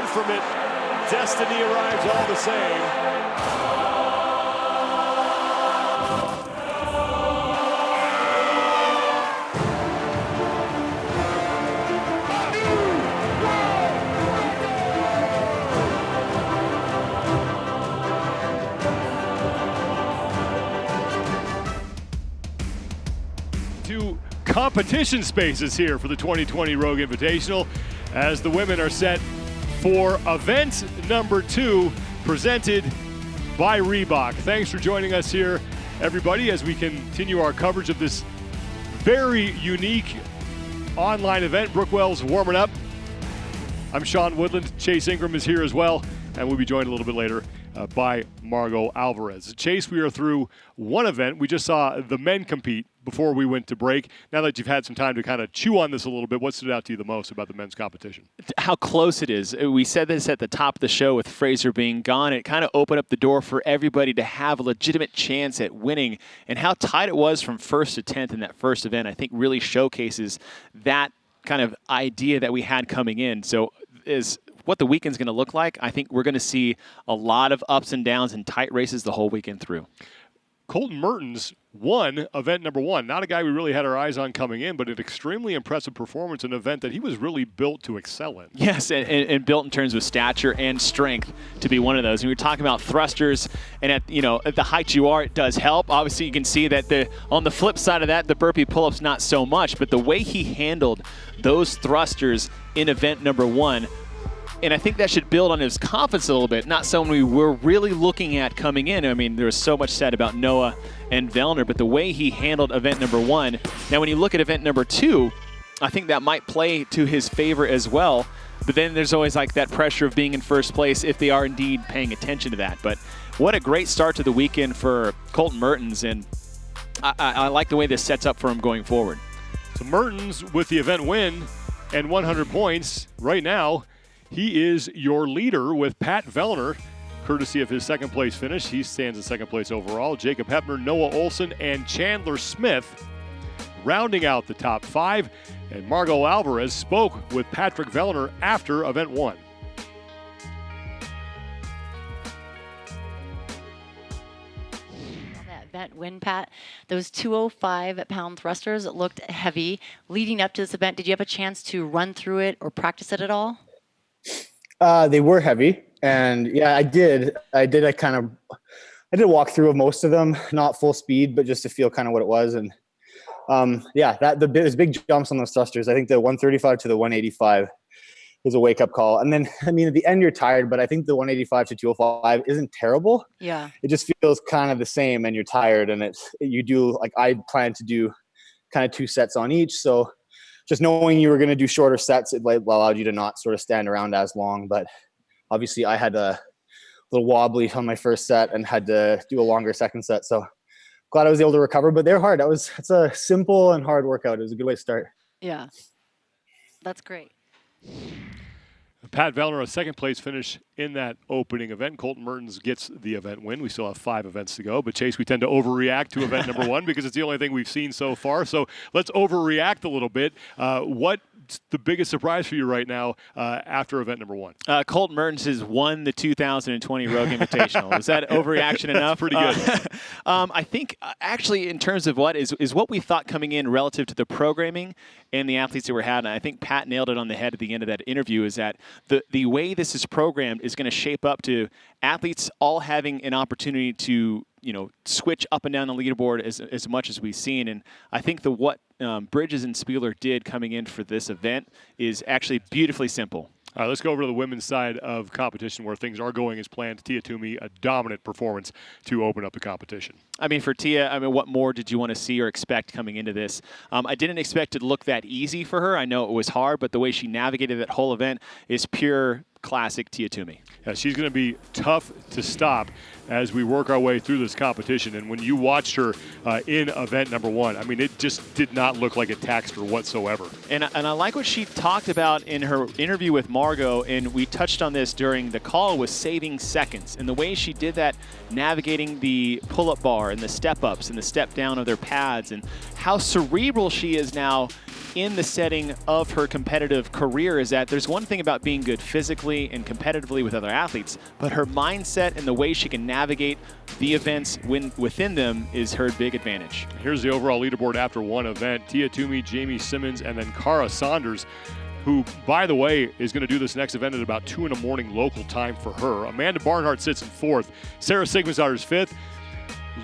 run from it. Destiny arrives all the same. Competition spaces here for the 2020 Rogue Invitational as the women are set for event number 2 presented by Reebok. Thanks for joining us here, everybody, as we continue our coverage of this very unique online event. Brooke Wells warming up. I'm Sean Woodland. Chase Ingram is here as well, and we'll be joined a little bit later by Margot Alvarez. Chase, we are through one event. We just saw the men compete before we went to break. Now that you've had some time to kind of chew on this a little bit, what stood out to you the most about the men's competition? How close it is. We said this at the top of the show with Fraser being gone. It kind of opened up the door for everybody to have a legitimate chance at winning. And how tight it was from 1st to 10th in that first event, I think really showcases that kind of idea that we had coming in. So is what the weekend's going to look like. I think we're going to see a lot of ups and downs and tight races the whole weekend through. Colton Mertens won event number 1. Not a guy we really had our eyes on coming in, but an extremely impressive performance, an event that he was really built to excel in. Yes, and built in terms of stature and strength to be one of those. And we were talking about thrusters, and at the height you are, it does help. Obviously, you can see that on the flip side of that, the burpee pull-ups not so much, but the way he handled those thrusters in event number 1, and I think that should build on his confidence a little bit, not someone we were really looking at coming in. I mean, there was so much said about Noah and Vellner, but the way he handled event number 1. Now, when you look at event number 2, I think that might play to his favor as well. But then there's always like that pressure of being in first place if they are indeed paying attention to that. But what a great start to the weekend for Colton Mertens, and I like the way this sets up for him going forward. So Mertens with the event win and 100 points right now. He is your leader with Pat Vellner, courtesy of his second place finish. He stands in second place overall. Jakub Hepner, Noah Olson, and Chandler Smith rounding out the top 5. And Margot Alvarez spoke with Patrick Vellner after event 1. Event win, Pat. Those 205-pound thrusters looked heavy. Leading up to this event, did you have a chance to run through it or practice it at all? They were heavy, and yeah, I did a walk through of most of them, not full speed, but just to feel kind of what it was. And there's big jumps on those thrusters. I think the 135 to the 185 is a wake up call. And then, I mean, at the end you're tired, but I think the 185 to 205 isn't terrible. Yeah. It just feels kind of the same, and you're tired, and I plan to do kind of 2 sets on each. So just knowing you were going to do shorter sets, it allowed you to not sort of stand around as long. But obviously I had a little wobbly on my first set and had to do a longer second set. So glad I was able to recover, but they're hard. It's a simple and hard workout. It was a good way to start. Yeah, that's great. Pat Vellner, a second place finish in that opening event. Colton Mertens gets the event win. We still have 5 events to go, but Chase, we tend to overreact to event number 1 because it's the only thing we've seen so far. So let's overreact a little bit. What's the biggest surprise for you right now after event number 1? Colton Mertens has won the 2020 Rogue Invitational. Is that overreaction enough? Pretty good. I think actually in terms of what is what we thought coming in relative to the programming and the athletes that were had, and I think Pat nailed it on the head at the end of that interview, is that the way this is programmed is going to shape up to athletes all having an opportunity to switch up and down the leaderboard as much as we've seen. And I think what Bridges and Spieler did coming in for this event is actually beautifully simple. All right, let's go over to the women's side of competition where things are going as planned. Tia Toomey, a dominant performance to open up the competition. I mean, for Tia, what more did you want to see or expect coming into this? I didn't expect it to look that easy for her. I know it was hard, but the way she navigated that whole event is pure classic Tia Toomey. Yeah, she's going to be tough to stop as we work our way through this competition. And when you watched her in event number 1, I mean, it just did not look like it taxed her whatsoever. And I like what she talked about in her interview with Margot, and we touched on this during the call, was saving seconds. And the way she did that, navigating the pull-up bar and the step-ups and the step-down of their pads, and how cerebral she is now in the setting of her competitive career, is that there's one thing about being good physically individually and competitively with other athletes, but her mindset and the way she can navigate the events within them is her big advantage. Here's the overall leaderboard after one event. Tia Toomey, Jaime Simmons, and then Sara Saunders, who, by the way, is going to do this next event at about 2 in the morning local time for her. Amanda Barnhart sits in 4th. Sara Sigmundsdottir is 5th.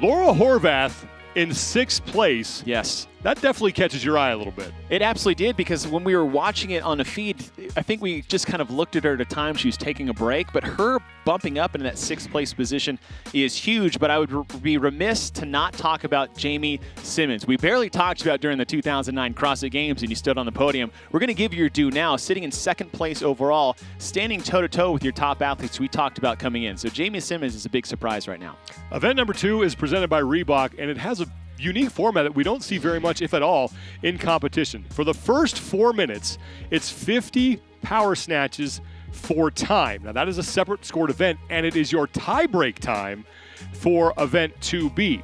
Laura Horvath in 6th place. Yes. That definitely catches your eye a little bit. It absolutely did, because when we were watching it on the feed, I think we just kind of looked at her at a time she was taking a break, but her bumping up into that 6th place position is huge. But I would be remiss to not talk about Jaime Simmons. We barely talked about during the 2009 CrossFit Games and you stood on the podium. We're going to give you your due now, sitting in 2nd place overall, standing toe-to-toe with your top athletes we talked about coming in. So Jaime Simmons is a big surprise right now. Event number 2 is presented by Reebok, and it has a unique format that we don't see very much, if at all, in competition. For the first 4 minutes, it's 50 power snatches for time. Now that is a separate scored event, and it is your tie break time for event 2B.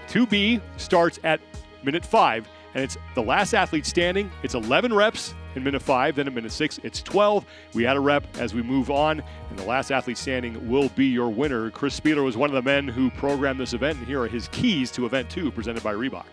2B starts at minute 5, and it's the last athlete standing. It's 11 reps in minute 5, then in minute 6, it's 12. We add a rep as we move on, and the last athlete standing will be your winner. Chris Spieler was one of the men who programmed this event, and here are his keys to event 2, presented by Reebok.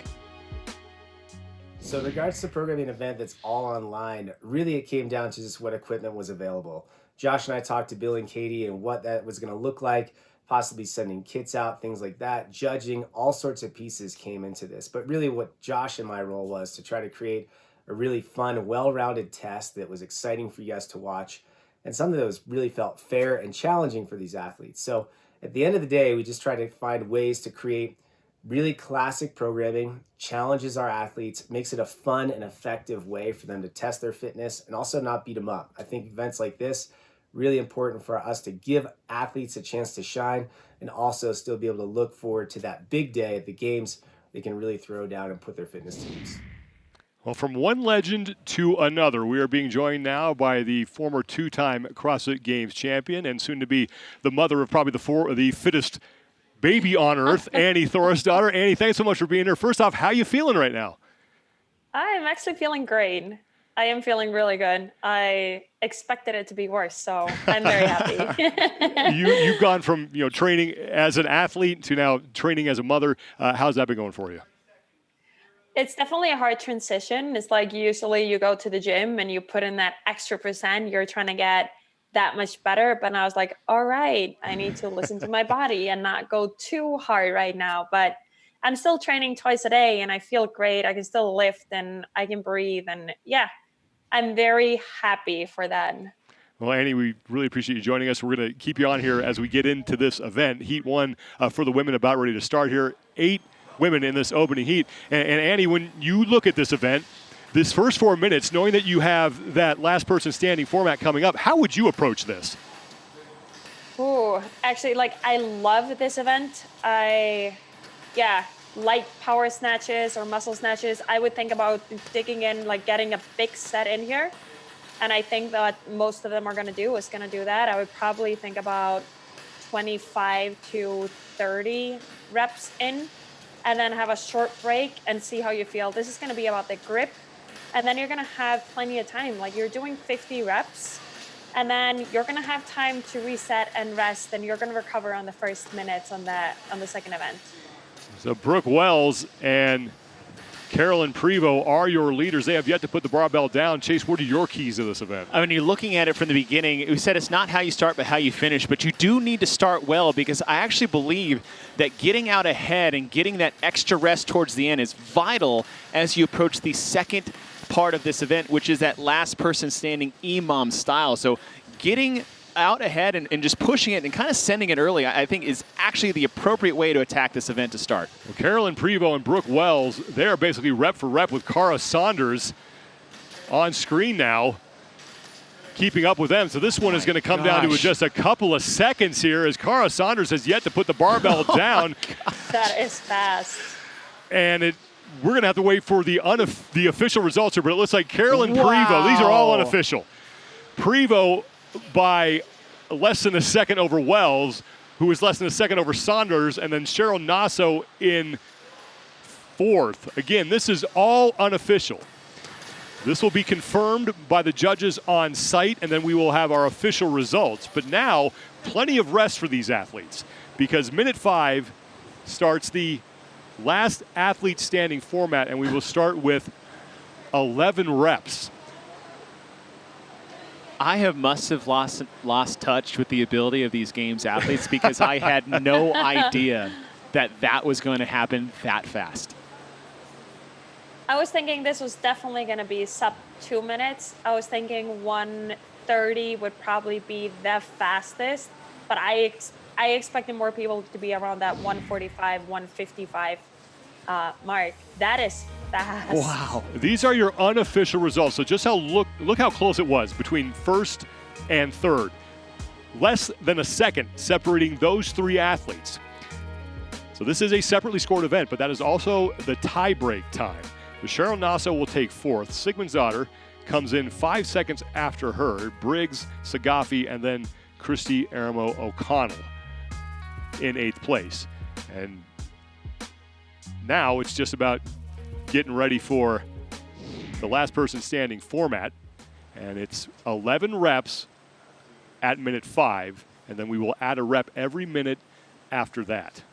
So in regards to programming an event that's all online, really it came down to just what equipment was available. Josh and I talked to Bill and Katie and what that was going to look like, possibly sending kits out, things like that. Judging, all sorts of pieces came into this. But really what Josh and my role was to try to create a really fun, well-rounded test that was exciting for you guys to watch, and something that was really felt fair and challenging for these athletes. So at the end of the day, we just try to find ways to create really classic programming, challenges our athletes, makes it a fun and effective way for them to test their fitness and also not beat them up. I think events like this, really important for us to give athletes a chance to shine and also still be able to look forward to that big day at the games they can really throw down and put their fitness to use. Well, from one legend to another, we are being joined now by the former 2-time CrossFit Games champion and soon to be the mother of probably the fittest baby on earth, Annie Thorisdottir. Annie, thanks so much for being here. First off, how are you feeling right now? I'm actually feeling great. I am feeling really good. I expected it to be worse, so I'm very happy. You've gone from training as an athlete to now training as a mother. How's that been going for you? It's definitely a hard transition. It's like usually you go to the gym and you put in that extra %. You're trying to get that much better. But I was like, all right, I need to listen to my body and not go too hard right now. But I'm still training twice a day and I feel great. I can still lift and I can breathe. And yeah, I'm very happy for that. Well, Annie, we really appreciate you joining us. We're going to keep you on here as we get into this event. Heat 1 for the women about ready to start here. 8 women in this opening heat. And Annie, when you look at this event, this first 4 minutes, knowing that you have that last person standing format coming up, how would you approach this? Oh, actually, I love this event. Like power snatches or muscle snatches, I would think about digging in, getting a big set in here. And I think that most of them are going to do that. I would probably think about 25 to 30 reps in, and then have a short break and see how you feel. This is going to be about the grip. And then you're going to have plenty of time. You're doing 50 reps, and then you're going to have time to reset and rest, and you're going to recover on the first minutes on the second event. So Brooke Wells and Carolyn Prevost are your leaders. They have yet to put the barbell down. Chase, what are your keys to this event? I mean, you're looking at it from the beginning. We said it's not how you start, but how you finish. But you do need to start well, because I actually believe that getting out ahead and getting that extra rest towards the end is vital as you approach the second part of this event, which is that last person standing EMOM style. So getting out ahead and just pushing it and kind of sending it early, I think is actually the appropriate way to attack this event to start. Well, Carolyn Prevost and Brooke Wells, they're basically rep for rep with Sara Saunders on screen now, keeping up with them. So this one is going to come down to just a couple of seconds here, as Sara Saunders has yet to put the barbell down. That is fast. And we're going to have to wait for the official results here, but it looks like Carolyn Prevost, these are all unofficial. Prevost by less than a second over Wells, who is less than a second over Saunders, and then Cheryl Nasso in 4th. Again, this is all unofficial. This will be confirmed by the judges on site, and then we will have our official results. But now, plenty of rest for these athletes, because minute 5 starts the last athlete standing format, and we will start with 11 reps. I must have lost touch with the ability of these games athletes because I had no idea that was going to happen that fast. I was thinking this was definitely going to be sub 2 minutes. I was thinking 1:30 would probably be the fastest, but I expected more people to be around that 1:45, 1:55 mark. That is fast. Wow. These are your unofficial results. So just look how close it was between first and third. Less than a second separating those 3 athletes. So this is a separately scored event, but that is also the tie-break time. Cheryl Nasso will take 4th. Sigmundsdottir comes in 5 seconds after her. Briggs, Sagafi, and then Christy Aramo O'Connell in 8th place. And now it's just about getting ready for the last person standing format. And it's 11 reps at minute 5, and then we will add a rep every minute after that.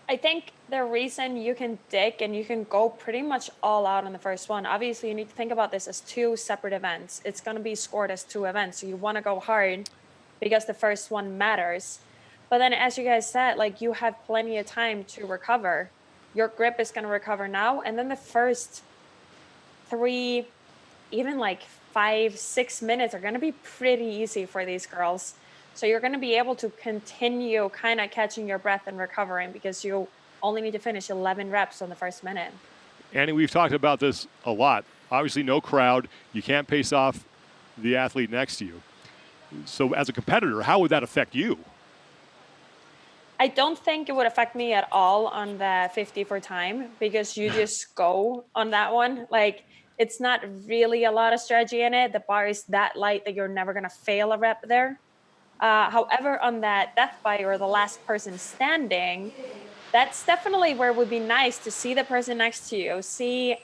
I think the reason you can dig and you can go pretty much all out on the first one, obviously you need to think about this as 2 separate events. It's going to be scored as 2 events. So you want to go hard because the first one matters. But then as you guys said, like, you have plenty of time to recover. Your grip is going to recover now. And then the first 3, even like 5-6 minutes are going to be pretty easy for these girls. So you're going to be able to continue kind of catching your breath and recovering because you only need to finish 11 reps on the first minute. Annie, we've talked about this a lot. Obviously, no crowd. You can't pace off the athlete next to you. So as a competitor, how would that affect you? I don't think it would affect me at all on the 50 for time because you just go on that one. Like, it's not really a lot of strategy in it. The bar is that light that you're never going to fail a rep there. However, on that death by or the last person standing, that's definitely where it would be nice to see the person next to you, see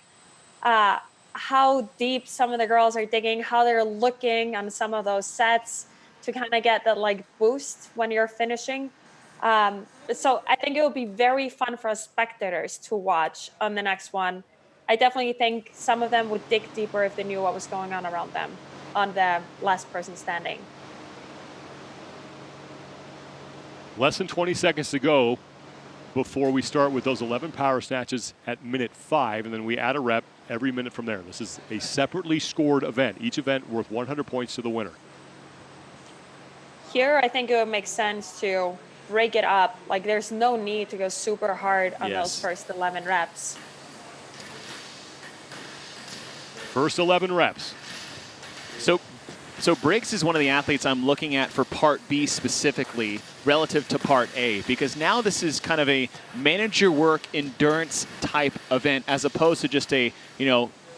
how deep some of the girls are digging, how they're looking on some of those sets to kind of get that like boost when you're finishing. So I think it would be very fun for us spectators to watch on the next one. I definitely think some of them would dig deeper if they knew what was going on around them on the last person standing. Less than 20 seconds to go before we start with those 11 power snatches at minute 5, and then we add a rep every minute from there. This is a separately scored event, each event worth 100 points to the winner. Here, I think it would make sense to break it up. Like, there's no need to go super hard on those first 11 reps. First 11 reps. So Briggs is one of the athletes I'm looking at for Part B specifically relative to Part A, because now this is kind of a manager work endurance type event as opposed to just a,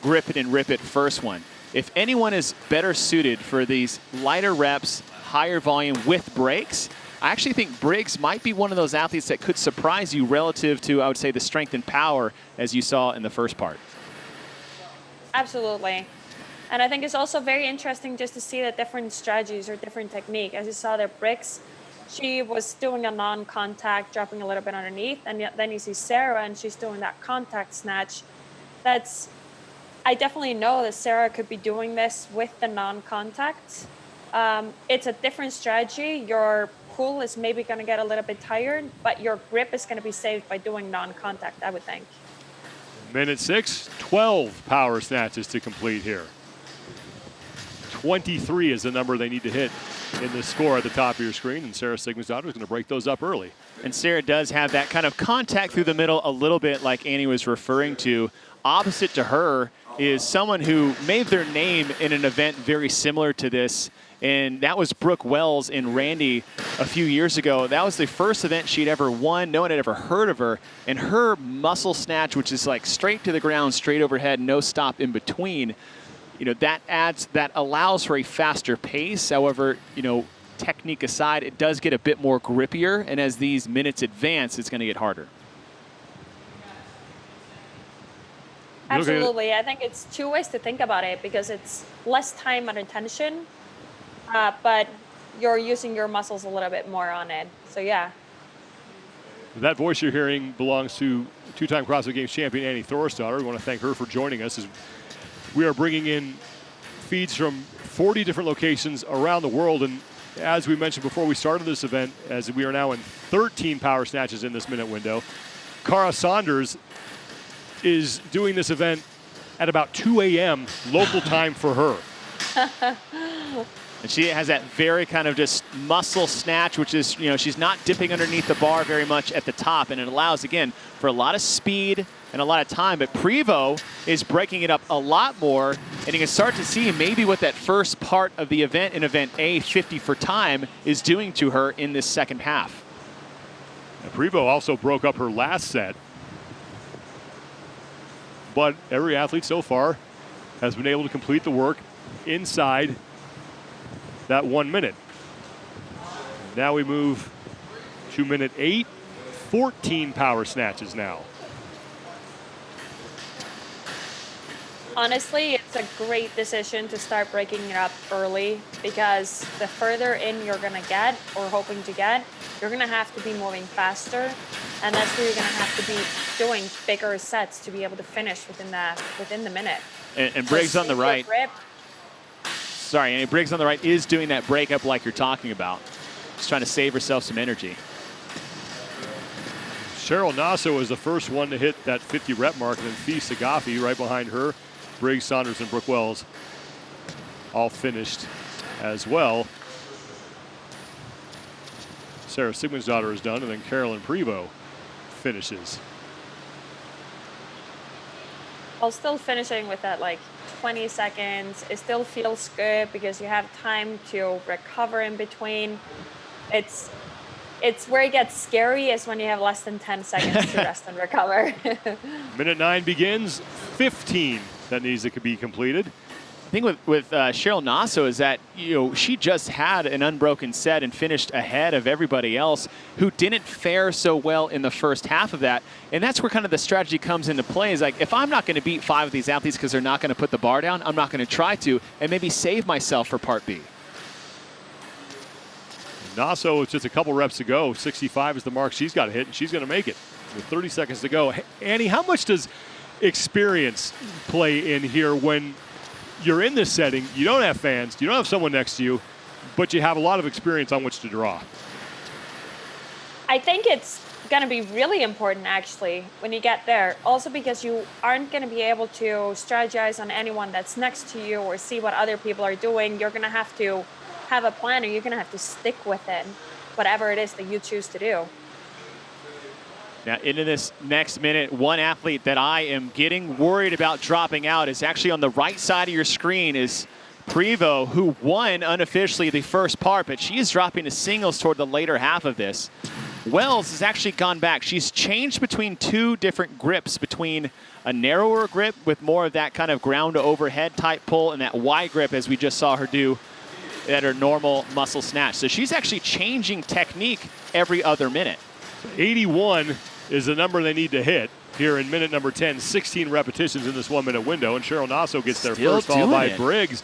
grip it and rip it first one. If anyone is better suited for these lighter reps, higher volume with breaks, I actually think Briggs might be one of those athletes that could surprise you relative to, I would say, the strength and power as you saw in the first part. Absolutely. And I think it's also very interesting just to see the different strategies or different technique. As you saw there, Briggs, she was doing a non-contact, dropping a little bit underneath. And then you see Sara, and she's doing that contact snatch. I definitely know that Sara could be doing this with the non-contact. It's a different strategy. Your pull is maybe going to get a little bit tired, but your grip is going to be saved by doing non-contact, I would think. Minute 6, 12 power snatches to complete here. 23 is the number they need to hit in the score at the top of your screen, and Sara Sigmundsdottir is going to break those up early. And Sara does have that kind of contact through the middle a little bit like Annie was referring to. Opposite to her is someone who made their name in an event very similar to this, and that was Brooke Wells in Randy a few years ago. That was the first event she'd ever won. No one had ever heard of her, and her muscle snatch, which is like straight to the ground, straight overhead, no stop in between, that allows for a faster pace. However, technique aside, it does get a bit more grippier, and as these minutes advance, it's going to get harder. Absolutely. I think it's two ways to think about it because it's less time and attention, but you're using your muscles a little bit more on it. So yeah. That voice you're hearing belongs to two-time CrossFit Games champion Annie Thorisdottir. We want to thank her for joining us as we are bringing in feeds from 40 different locations around the world. And as we mentioned before we started this event, as we are now in 13 power snatches in this minute window, Sara Sigmundsdottir is doing this event at about 2 a.m. local time for her. And she has that very kind of just muscle snatch, which is, she's not dipping underneath the bar very much at the top. And it allows, again, for a lot of speed and a lot of time. But Prevost is breaking it up a lot more. And you can start to see maybe what that first part of the event in event A, 50 for time, is doing to her in this second half. And Prevost also broke up her last set. But every athlete so far has been able to complete the work inside that 1 minute. Now we move to minute 8, 14 power snatches now. Honestly, it's a great decision to start breaking it up early because the further in you're going to get or hoping to get, you're going to have to be moving faster. And that's where you're going to have to be doing bigger sets to be able to finish within the minute. And Briggs on the right. Sorry, and Briggs on the right is doing that breakup like you're talking about. Just trying to save herself some energy. Cheryl Nasso was the first one to hit that 50 rep mark, and then Fee Sagafi right behind her. Briggs, Saunders, and Brooke Wells all finished as well. Sara Sigmundsdottir is done, and then Carolyn Prevost finishes. While still finishing with that 20 seconds, it still feels good because you have time to recover in between. It's where it gets scary is when you have less than 10 seconds to rest and recover. Minute 9 begins, 15 that needs to be completed. The thing with Cheryl Nasso is that she just had an unbroken set and finished ahead of everybody else who didn't fare so well in the first half of that. And that's where kind of the strategy comes into play is if I'm not going to beat 5 of these athletes because they're not going to put the bar down, I'm not going to try to, and maybe save myself for part B. Nasso with just a couple reps to go. 65 is the mark she's got to hit, and she's going to make it with 30 seconds to go. Annie, how much does experience play in here when you're in this setting, you don't have fans, you don't have someone next to you, but you have a lot of experience on which to draw? I think it's going to be really important, actually, when you get there. Also because you aren't going to be able to strategize on anyone that's next to you or see what other people are doing. You're going to have a plan, or you're going to have to stick with it, whatever it is that you choose to do. Now, into this next minute, one athlete that I am getting worried about dropping out is actually on the right side of your screen is Prevost, who won unofficially the first part, but she is dropping to singles toward the later half of this. Wells has actually gone back. She's changed between 2 different grips, between a narrower grip with more of that kind of ground to overhead type pull and that wide grip as we just saw her do at her normal muscle snatch. So she's actually changing technique every other minute. 81 is the number they need to hit here in minute number 10. 16 repetitions in this 1 minute window, and Cheryl Nasso gets there first, followed by Briggs.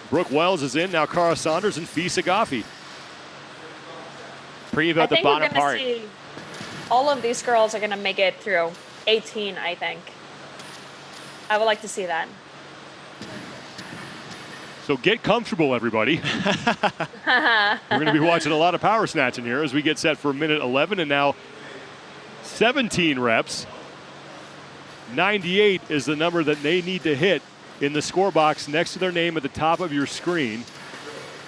Brooke Wells is in, now Sara Sigmundsdottir and Fee Sagafi. Prevost the bottom part. See all of these girls are going to make it through 18, I think. I would like to see that. So get comfortable, everybody. We're going to be watching a lot of power snatching here as we get set for minute 11, and now 17 reps. 98 is the number that they need to hit in the score box next to their name at the top of your screen.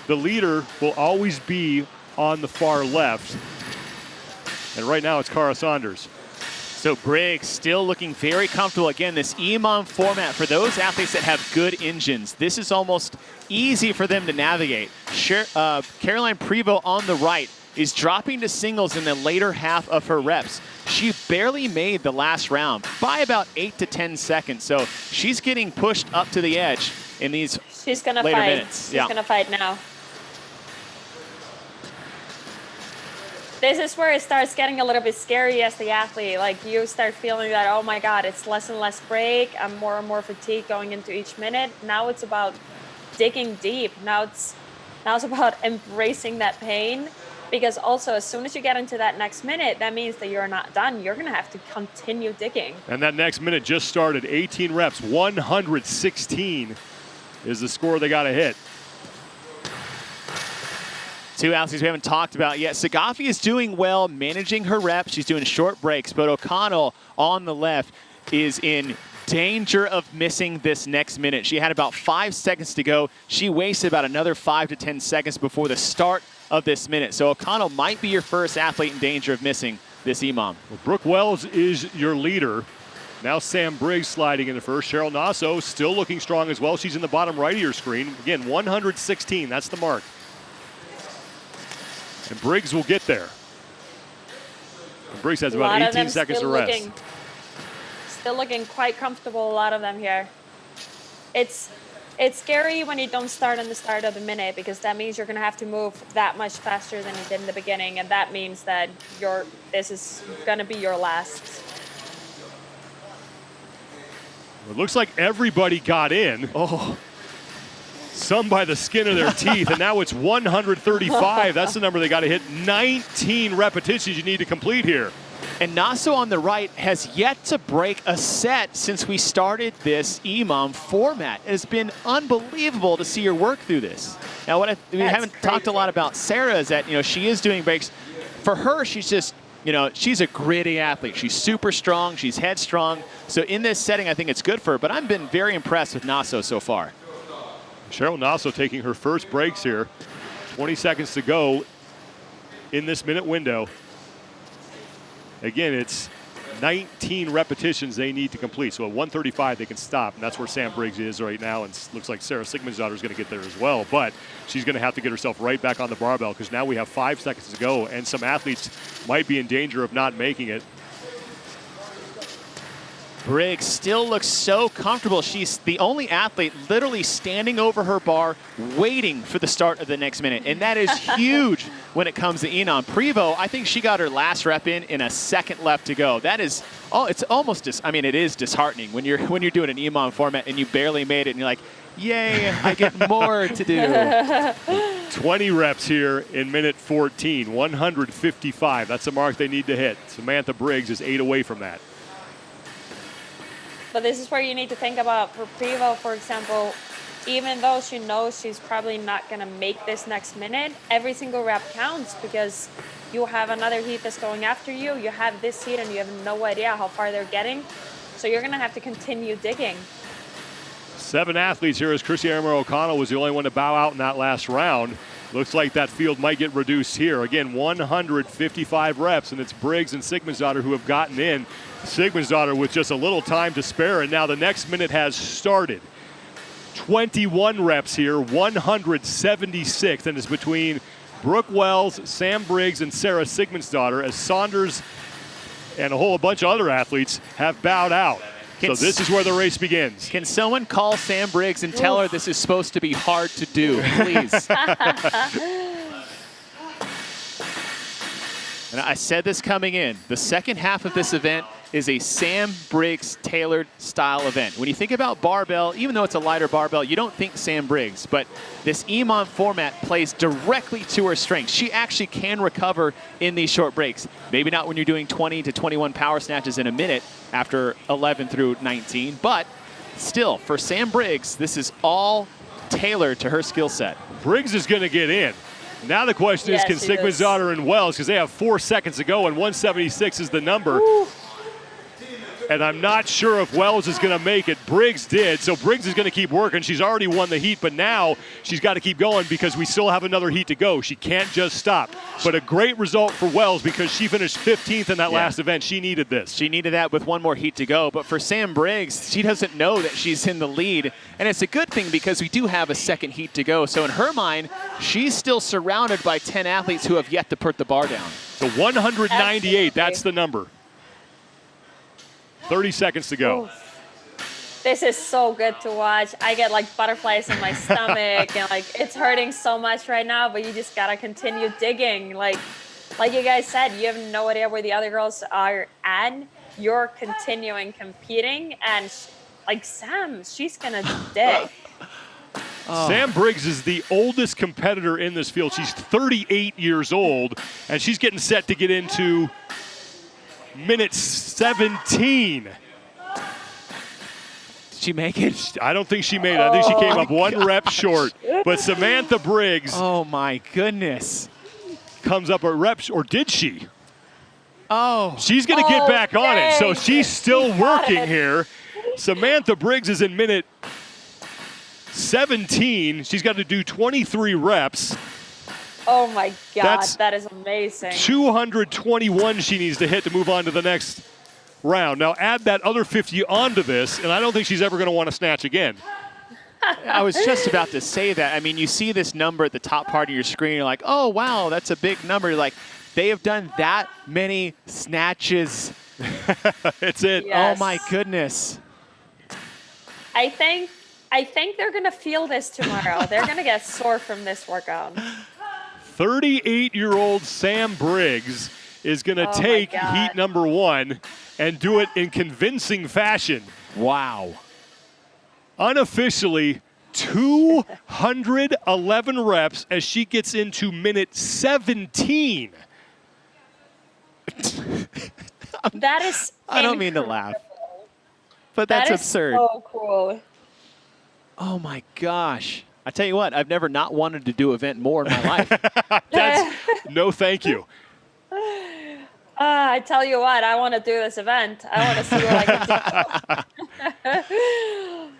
The leader will always be on the far left. And right now it's Sara Sigmundsdottir. So Briggs still looking very comfortable. Again, this EMOM format for those athletes that have good engines. This is almost easy for them to navigate. Caroline Prevost on the right is dropping to singles in the later half of her reps. She barely made the last round by about 8 to 10 seconds. So she's getting pushed up to the edge in these later minutes. She's going to fight now. This is where it starts getting a little bit scary as the athlete. Like, you start feeling that, oh my God, it's less and less break. I'm more and more fatigued going into each minute. Now it's about digging deep. Now it's about embracing that pain, because also as soon as you get into that next minute, that means that you're not done. You're going to have to continue digging. And that next minute just started. 18 reps, 116 is the score they got to hit. Two athletes we haven't talked about yet. Saghafi is doing well, managing her reps. She's doing short breaks, but O'Connell on the left is in danger of missing this next minute. She had about 5 seconds to go. She wasted about another 5 to 10 seconds before the start of this minute. So O'Connell might be your first athlete in danger of missing this EMOM. Well, Brooke Wells is your leader. Now Sam Briggs sliding into first. Cheryl Nasso still looking strong as well. She's in the bottom right of your screen. Again, 116, that's the mark. And Briggs will get there. And Briggs has about 18 seconds to rest. Still looking quite comfortable, a lot of them here. It's scary when you don't start on the start of the minute, because that means you're going to have to move that much faster than you did in the beginning, and that means that this is going to be your last. It looks like everybody got in. Oh. Some by the skin of their teeth, and now it's 135. That's the number they got to hit. 19 repetitions you need to complete here. And Nasso on the right has yet to break a set since we started this EMOM format. It has been unbelievable to see her work through this. Now, we haven't talked a lot about Sara is that, she is doing breaks. For her, she's just, she's a gritty athlete. She's super strong. She's headstrong. So in this setting, I think it's good for her. But I've been very impressed with Nasso so far. Cheryl Nasso taking her first breaks here. 20 seconds to go in this minute window. Again, it's 19 repetitions they need to complete. So at 135, they can stop. And that's where Sam Briggs is right now. And it looks like Sara Sigmundsdottir is going to get there as well. But she's going to have to get herself right back on the barbell, because now we have 5 seconds to go. And some athletes might be in danger of not making it. Briggs still looks so comfortable. She's the only athlete literally standing over her bar waiting for the start of the next minute. And that is huge when it comes to Enon. Prevo, I think she got her last rep in a second left to go. That is, it's almost it is disheartening when you're doing an EMOM format and you barely made it and you're like, yay, I get more to do. 20 reps here in minute 14, 155. That's the mark they need to hit. Samantha Briggs is 8 away from that. But this is where you need to think about, for Prevo, for example, even though she knows she's probably not going to make this next minute, every single rep counts, because you have another heat that's going after you. You have this heat and you have no idea how far they're getting. So you're going to have to continue digging. 7 athletes here, as Chrissy O'Connell was the only one to bow out in that last round. Looks like that field might get reduced here. Again, 155 reps, and it's Briggs and Sigmundsdottir who have gotten in. Sigmundsdottir with just a little time to spare, and now the next minute has started. 21 reps here, 176, and it's between Brooke Wells, Sam Briggs, and Sara Sigmundsdottir, as Saunders and a whole bunch of other athletes have bowed out. So this is where the race begins. Can someone call Sam Briggs and tell her this is supposed to be hard to do, please? And I said this coming in. The second half of this event is a Sam Briggs tailored style event. When you think about barbell, even though it's a lighter barbell, you don't think Sam Briggs, but this EMOM format plays directly to her strengths. She actually can recover in these short breaks. Maybe not when you're doing 20 to 21 power snatches in a minute after 11 through 19, but still, for Sam Briggs, this is all tailored to her skill set. Briggs is going to get in. Now the question is, can Sigmundsdottir and Wells, because they have 4 seconds to go, and 176 is the number. Woo. And I'm not sure if Wells is going to make it. Briggs did, so Briggs is going to keep working. She's already won the heat, but now she's got to keep going because we still have another heat to go. She can't just stop. But a great result for Wells because she finished 15th in that last event. She needed this. She needed that with 1 more heat to go. But for Sam Briggs, she doesn't know that she's in the lead. And it's a good thing because we do have a second heat to go. So in her mind, she's still surrounded by 10 athletes who have yet to put the bar down. So 198, absolutely. That's the number. 30 seconds to go. Oof. This is so good to watch. I get like butterflies in my stomach and like it's hurting so much right now, but you just gotta continue digging. Like like you guys said, you have no idea where the other girls are at. You're continuing competing, and like Sam, she's gonna dig. Sam Briggs is the oldest competitor in this field. She's 38 years old, and she's getting set to get into minute 17. Did she make it? I don't think she made it. I think she came up one rep short. But Samantha Briggs Oh my goodness. comes up a rep, or did she? Oh. She's going to get back on it, so dang. she's still She got working it. here. Samantha Briggs is in minute 17. She's got to do 23 reps. Oh my God, That's that is amazing. 221 she needs to hit to move on to the next round. Now add that other 50 onto this, and I don't think she's ever going to want to snatch again. I was just about to say that. I mean, you see this number at the top part of your screen, you're like, oh, wow, that's a big number. You're like, they have done that many snatches. That's it. Yes. Oh, my goodness. I think they're gonna feel this tomorrow. They're gonna get sore from this workout. 38-year-old Sam Briggs is going to Oh my take God. heat number 1 and do it in convincing fashion. Wow. Unofficially, 211 reps as she gets into minute 17. That is. I don't mean to laugh, but That that's is absurd. so cool. Oh, my gosh. I tell you what, I've never not wanted to do an event more in my life. That's no thank you. I tell you what, I want to do this event. I want to see what I can do.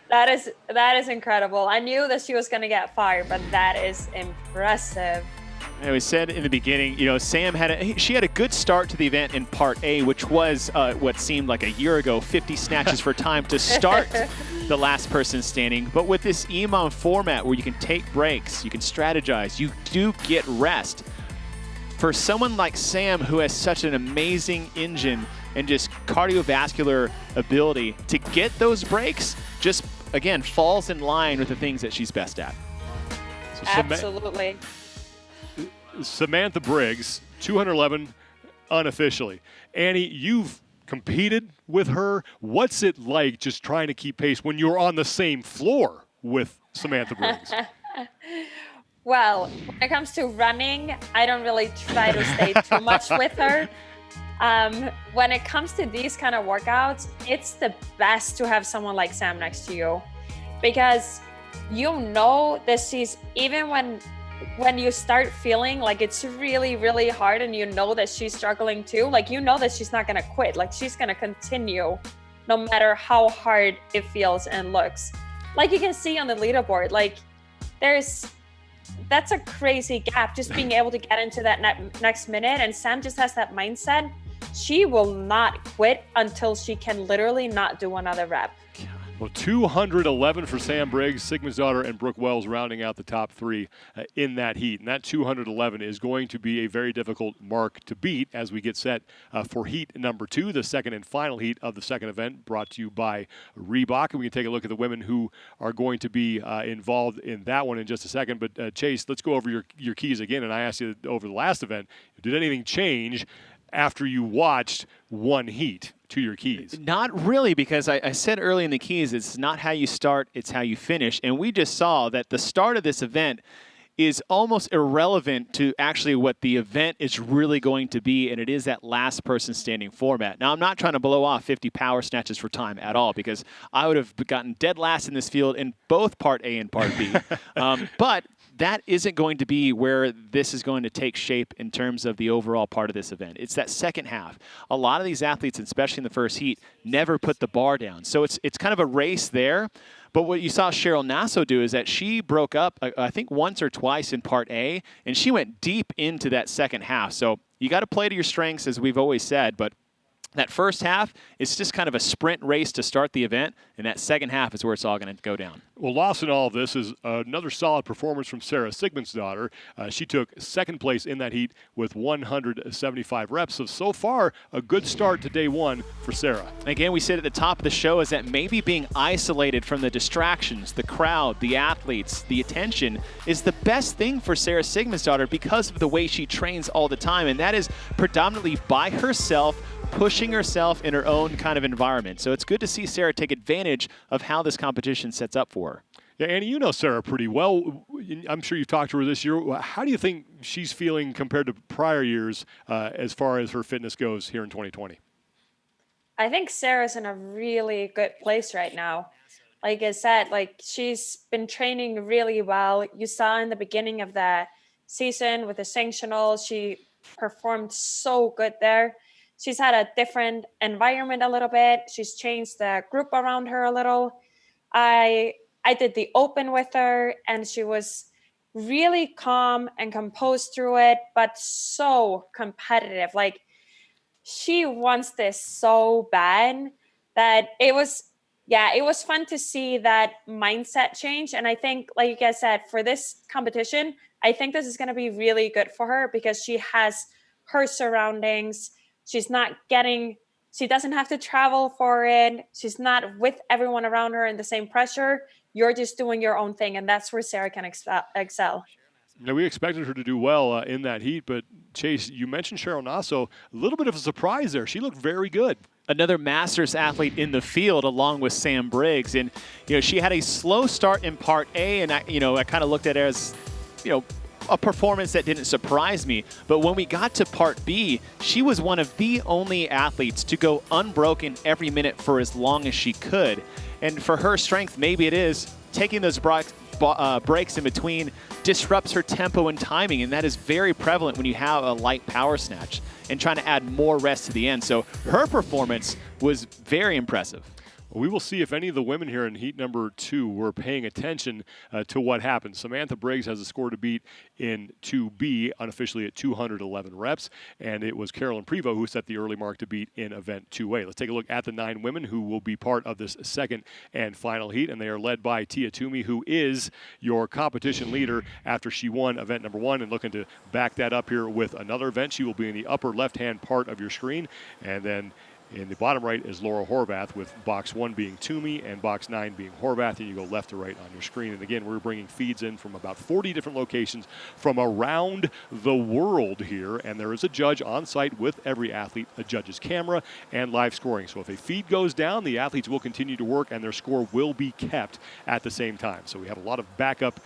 That is incredible. I knew that she was going to get fired, but that is impressive. And we said in the beginning, you know, Sam had she had a good start to the event in Part A, which was what seemed like a year ago, 50 snatches for time to start the last person standing. But with this EMOM format where you can take breaks, you can strategize, you do get rest. For someone like Sam, who has such an amazing engine and just cardiovascular ability, to get those breaks just, again, falls in line with the things that she's best at. So Absolutely. Samantha Briggs, 211 unofficially. Annie, you've competed with her. What's it like just trying to keep pace when you're on the same floor with Samantha Briggs? Well, when it comes to running, I don't really try to stay too much with her. When it comes to these kind of workouts, it's the best to have someone like Sam next to you, because you know that she's, even when you start feeling like it's really, really hard and you know that she's struggling too, like you know that she's not going to quit. Like she's going to continue no matter how hard it feels and looks. Like you can see on the leaderboard, like that's a crazy gap, just being able to get into that next minute. And Sam just has that mindset. She will not quit until she can literally not do another rep. Well, 211 for Sam Briggs, Sigmundsdottir, and Brooke Wells rounding out the top 3 in that heat. And that 211 is going to be a very difficult mark to beat as we get set for heat number 2, the second and final heat of the second event, brought to you by Reebok. And we can take a look at the women who are going to be involved in that one in just a second. But Chase, let's go over your keys again. And I asked you over the last event, did anything change after you watched one heat to your keys? Not really, because I said early in the keys, it's not how you start, it's how you finish. And we just saw that the start of this event is almost irrelevant to actually what the event is really going to be, and it is that last person standing format. Now, I'm not trying to blow off 50 power snatches for time at all, because I would have gotten dead last in this field in both Part A and Part B. But that isn't going to be where this is going to take shape in terms of the overall part of this event. It's that second half. A lot of these athletes, especially in the first heat, never put the bar down. So it's kind of a race there. But what you saw Cheryl Nasso do is that she broke up, I think, once or twice in Part A, and she went deep into that second half. So you got to play to your strengths, as we've always said, but That first half is just kind of a sprint race to start the event, and that second half is where it's all going to go down. Well, lost in all of this is another solid performance from Sara Sigmundsdottir. She took second place in that heat with 175 reps. So far, a good start to day one for Sara. Again, we said at the top of the show is that maybe being isolated from the distractions, the crowd, the athletes, the attention is the best thing for Sara Sigmundsdottir because of the way she trains all the time, and that is predominantly by herself, pushing herself in her own kind of environment. So it's good to see Sara take advantage of how this competition sets up for her. Yeah, Annie, you know Sara pretty well. I'm sure you've talked to her this year. How do you think she's feeling compared to prior years as far as her fitness goes here in 2020? I think Sarah's in a really good place right now. Like I said, like she's been training really well. You saw in the beginning of the season with the sanctionals, she performed so good there. She's had a different environment a little bit. She's changed the group around her a little. I did the open with her, and she was really calm and composed through it, but so competitive. Like, she wants this so bad that it was fun to see that mindset change. And I think, like you guys said, for this competition, I think this is going to be really good for her because she has her surroundings. She doesn't have to travel for it. She's not with everyone around her in the same pressure. You're just doing your own thing, and that's where Sara can excel. Now, we expected her to do well in that heat, but Chase, you mentioned Cheryl Nasso. A little bit of a surprise there. She looked very good. Another Masters athlete in the field along with Sam Briggs. And, she had a slow start in Part A, and I kind of looked at it as, a performance that didn't surprise me. But when we got to Part B, she was one of the only athletes to go unbroken every minute for as long as she could. And for her strength, maybe it is taking those breaks in between disrupts her tempo and timing, and that is very prevalent when you have a light power snatch and trying to add more rest to the end. So her performance was very impressive. We will see if any of the women here in heat number 2 were paying attention to what happened. Samantha Briggs has a score to beat in 2B, unofficially at 211 reps, and it was Carolyn Prevost who set the early mark to beat in event 2A. Let's take a look at the 9 women who will be part of this second and final heat, and they are led by Tia Toomey, who is your competition leader after she won event number 1, and looking to back that up here with another event. She will be in the upper left-hand part of your screen, and then in the bottom right is Laura Horvath, with box 1 being Toomey and box 9 being Horvath, and you go left to right on your screen. And again, we're bringing feeds in from about 40 different locations from around the world here, and there is a judge on site with every athlete, a judge's camera, and live scoring. So if a feed goes down, the athletes will continue to work, and their score will be kept at the same time. So we have a lot of backup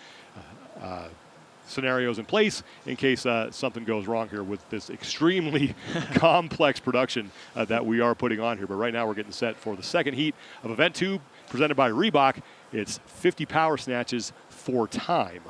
scenarios in place in case something goes wrong here with this extremely complex production that we are putting on here. But right now we're getting set for the second heat of event 2 presented by Reebok. It's 50 power snatches for time.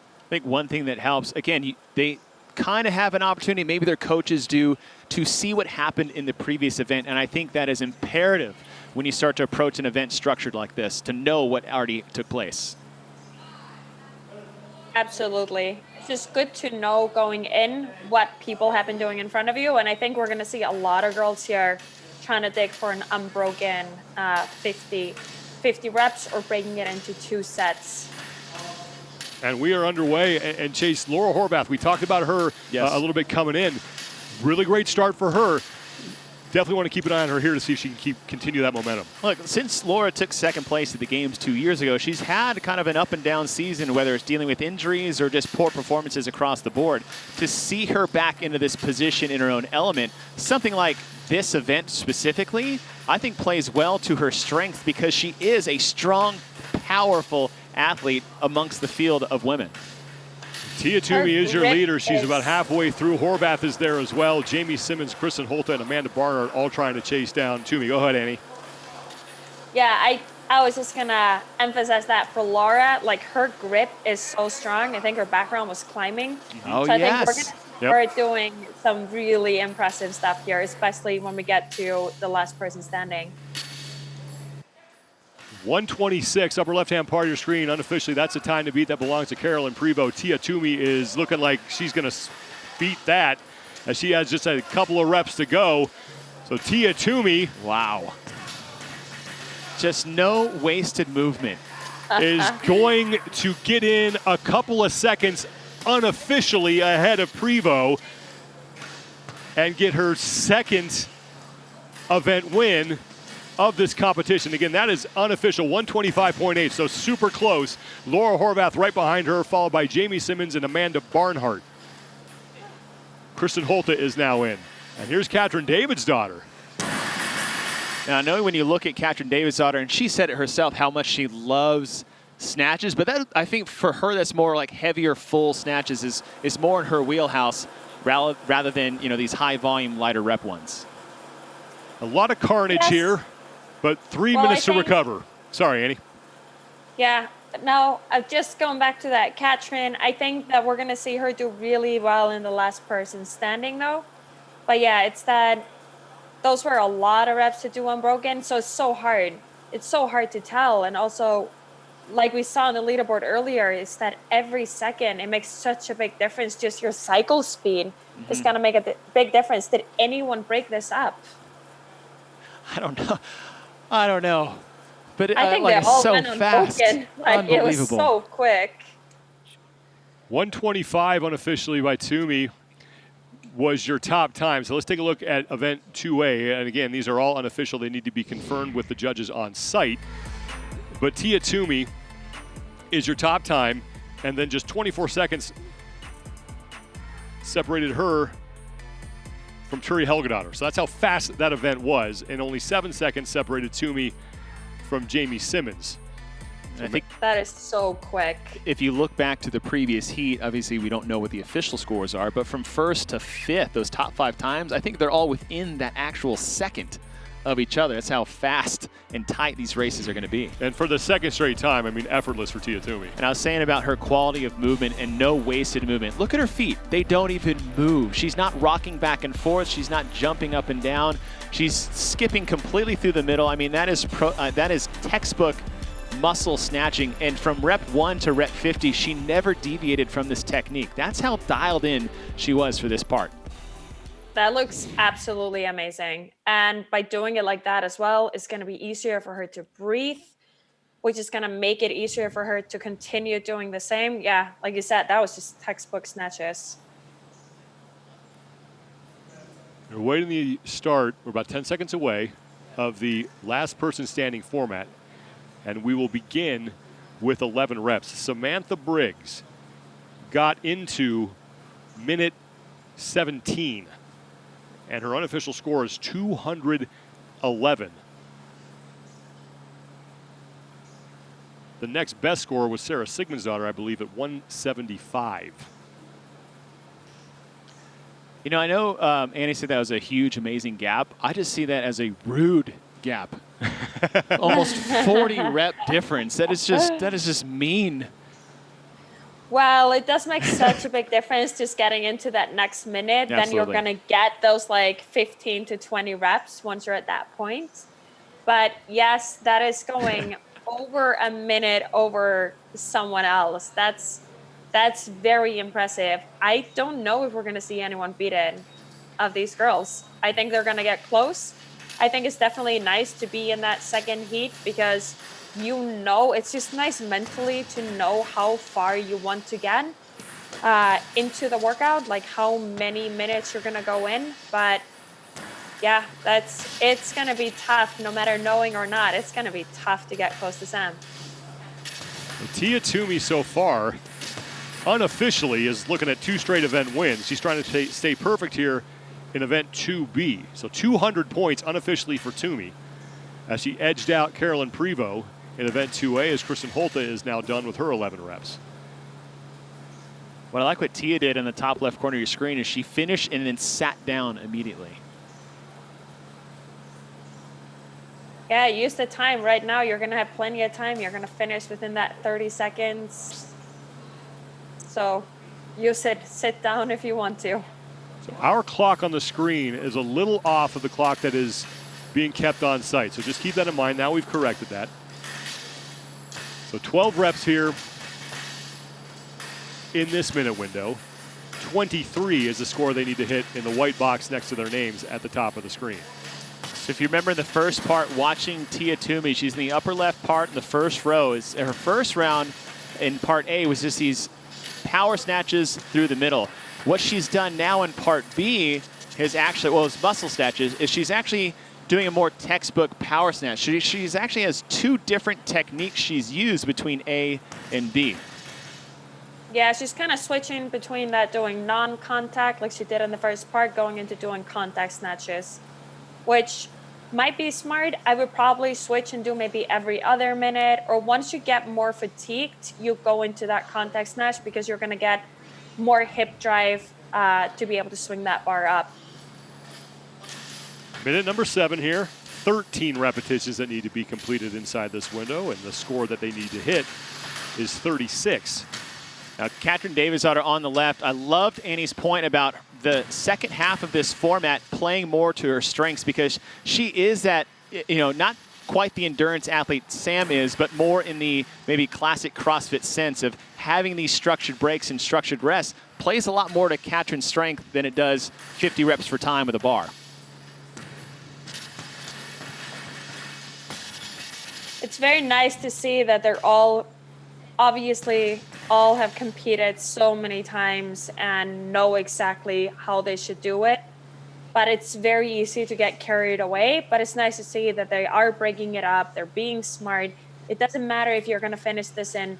I think one thing that helps, again, they kind of have an opportunity, maybe their coaches do, to see what happened in the previous event. And I think that is imperative when you start to approach an event structured like this, to know what already took place. Absolutely. It's just good to know going in what people have been doing in front of you. And I think we're going to see a lot of girls here trying to dig for an unbroken 50 reps or breaking it into 2 sets. And we are underway. And Chase, Laura Horvath, we talked about her a little bit coming in. Really great start for her. Definitely want to keep an eye on her here to see if she can continue that momentum. Look, since Laura took second place at the games 2 years ago, she's had kind of an up and down season, whether it's dealing with injuries or just poor performances across the board. To see her back into this position in her own element, something like this event specifically, I think plays well to her strength because she is a strong, powerful athlete amongst the field of women. Tia Toomey is your leader. She's about halfway through. Horvath is there as well. Jaime Simmons, Kristen Holta, and Amanda Barnard all trying to chase down Toomey. Go ahead, Annie. Yeah, I was just going to emphasize that for Laura. Like, her grip is so strong. I think her background was climbing. Oh, so I yes. think we're going to start doing some really impressive stuff here, especially when we get to the last person standing. 126, upper left-hand part of your screen. Unofficially, that's a time to beat that belongs to Carolyn Prevost. Tia Toomey is looking like she's going to beat that as she has just a couple of reps to go. So Tia Toomey, wow. Just no wasted movement. is going to get in a couple of seconds unofficially ahead of Prevost and get her second event win of this competition. Again, that is unofficial, 125.8, so super close. Laura Horvath right behind her, followed by Jaime Simmons and Amanda Barnhart. Kristen Holta is now in. And here's Katrin Davidsdottir. Now, I know when you look at Katrin Davidsdottir, and she said it herself how much she loves snatches, but that, I think for her that's more like heavier, full snatches is more in her wheelhouse rather than, you know, these high volume, lighter rep ones. A lot of carnage Yes. here, but 3 Well, minutes I to think- recover. Sorry, Annie. Yeah, no, just going back to that, Katrin, I think that we're going to see her do really well in the last person standing, though. But yeah, it's that those were a lot of reps to do unbroken, so it's so hard. It's so hard to tell. And also, like we saw on the leaderboard earlier, is that every second it makes such a big difference. Just your cycle speed is going to make a big difference. Did anyone break this up? I don't know. But I think like, they it's all so went fast. unbroken. Like, it was Unbelievable. so quick. 125 unofficially by Toomey was your top time. So let's take a look at event 2A. And again, these are all unofficial. They need to be confirmed with the judges on site. But Tia Toomey is your top time. And then just 24 seconds separated her from Turi Helgadottir. So that's how fast that event was. And only 7 seconds separated Toomey from Jaime Simmons. I think That is so quick. if you look back to the previous heat, obviously we don't know what the official scores are, but from first to fifth, those top 5 times, I think they're all within that actual second of each other. That's how fast and tight these races are going to be. And for the second straight time, I mean, effortless for Tia Toomey. And I was saying about her quality of movement and no wasted movement. Look at her feet. They don't even move. She's not rocking back and forth. She's not jumping up and down. She's skipping completely through the middle. I mean, that is textbook muscle snatching. And from rep 1 to rep 50, she never deviated from this technique. That's how dialed in she was for this part. That looks absolutely amazing. And by doing it like that as well, it's going to be easier for her to breathe, which is going to make it easier for her to continue doing the same. Yeah, like you said, that was just textbook snatches. We're waiting the start. We're about 10 seconds away of the last person standing format. And we will begin with 11 reps. Samantha Briggs got into minute 17. And her unofficial score is 211. The next best score was Sara Sigmundsdottir, I believe, at 175. You know, I know Annie said that was a huge, amazing gap. I just see that as a rude gap. Almost 40 rep difference. That is just mean. Well, it does make such a big difference just getting into that next minute. Then you're Absolutely. going to get those like 15 to 20 reps once you're at that point. But yes, that is going over a minute over someone else. That's very impressive. I don't know if we're going to see anyone beaten of these girls. I think they're going to get close. I think it's definitely nice to be in that second heat because you know, it's just nice mentally to know how far you want to get into the workout, like how many minutes you're going to go in. But yeah, it's going to be tough no matter knowing or not. It's going to be tough to get close to Sam. Tia Toomey so far, unofficially, is looking at 2 straight event wins. She's trying to stay perfect here in event 2B. So 200 points unofficially for Toomey as she edged out Carolyn Prevost in event 2A as Kristen Holta is now done with her 11 reps. What I like what Tia did in the top left corner of your screen is she finished and then sat down immediately. Yeah, use the time. Right now, you're going to have plenty of time. You're going to finish within that 30 seconds. So use it. Sit down if you want to. So our clock on the screen is a little off of the clock that is being kept on site. So just keep that in mind. Now we've corrected that. So 12 reps here in this minute window. 23 is the score they need to hit in the white box next to their names at the top of the screen. So if you remember the first part, watching Tia Toomey, she's in the upper left part in the first row. Is her first round in part A was just these power snatches through the middle. What she's done now in part B is actually, well, it's muscle snatches, is she's actually doing a more textbook power snatch. She's actually has two different techniques she's used between A and B. Yeah, she's kind of switching between that doing non-contact, like she did in the first part, going into doing contact snatches, which might be smart. I would probably switch and do maybe every other minute, or once you get more fatigued, you go into that contact snatch because you're going to get more hip drive to be able to swing that bar up. Minute number 7 here. 13 repetitions that need to be completed inside this window, and the score that they need to hit is 36. Now, Katrin Davidsdottir on the left. I loved Annie's point about the second half of this format playing more to her strengths, because she is that, you know, not quite the endurance athlete Sam is, but more in the maybe classic CrossFit sense of having these structured breaks and structured rests. Plays a lot more to Katrin's strength than it does 50 reps for time with a bar. It's very nice to see that they're all obviously all have competed so many times and know exactly how they should do it, but it's very easy to get carried away. But it's nice to see that they are breaking it up, they're being smart. It doesn't matter if you're going to finish this in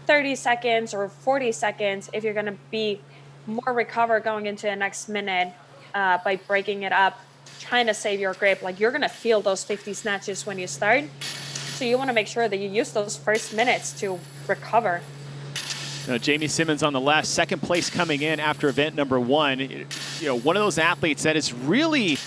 30 seconds or 40 seconds, if you're going to be more recovered going into the next minute by breaking it up, trying to save your grip. Like, you're going to feel those 50 snatches when you start, so you want to make sure that you use those first minutes to recover. Jaime Simmons on the left, second place coming in after event number 1. You know, one of those athletes that has really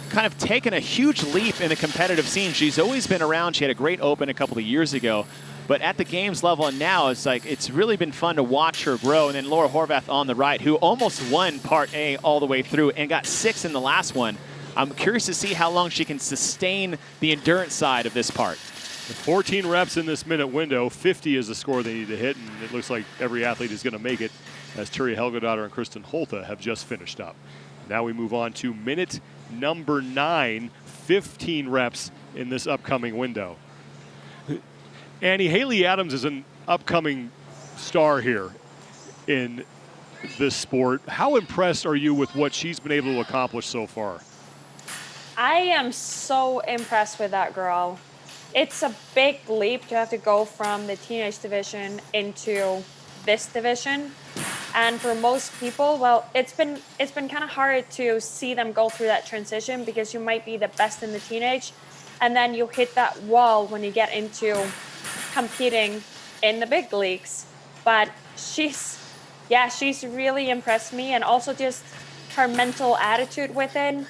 kind of taken a huge leap in the competitive scene. She's always been around. She had a great open a couple of years ago, but at the games level and now, it's like it's really been fun to watch her grow. And then Laura Horvath on the right, who almost won Part A all the way through and got 6th in the last one. I'm curious to see how long she can sustain the endurance side of this part. 14 reps in this minute window. 50 is the score they need to hit, and it looks like every athlete is going to make it, as Turi Helgadottir and Kristen Holte have just finished up. Now we move on to minute number 9, 15 reps in this upcoming window. Annie, Haley Adams is an upcoming star here in this sport. How impressed are you with what she's been able to accomplish so far? I am so impressed with that girl. It's a big leap to have to go from the teenage division into this division. And for most people, well, it's been kind of hard to see them go through that transition, because you might be the best in the teenage, and then you hit that wall when you get into competing in the big leagues. But she's really impressed me, and also just her mental attitude with it.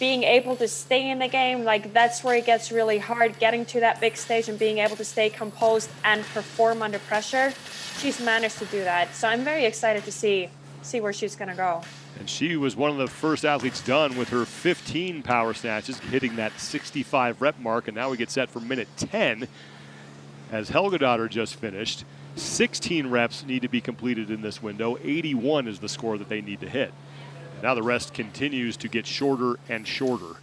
Being able to stay in the game, like, that's where it gets really hard, getting to that big stage and being able to stay composed and perform under pressure. She's managed to do that. So I'm very excited to see where she's going to go. And she was one of the first athletes done with her 15 power snatches, hitting that 65 rep mark. And now we get set for minute 10, as Helgadottir just finished. 16 reps need to be completed in this window. 81 is the score that they need to hit. Now the rest continues to get shorter and shorter.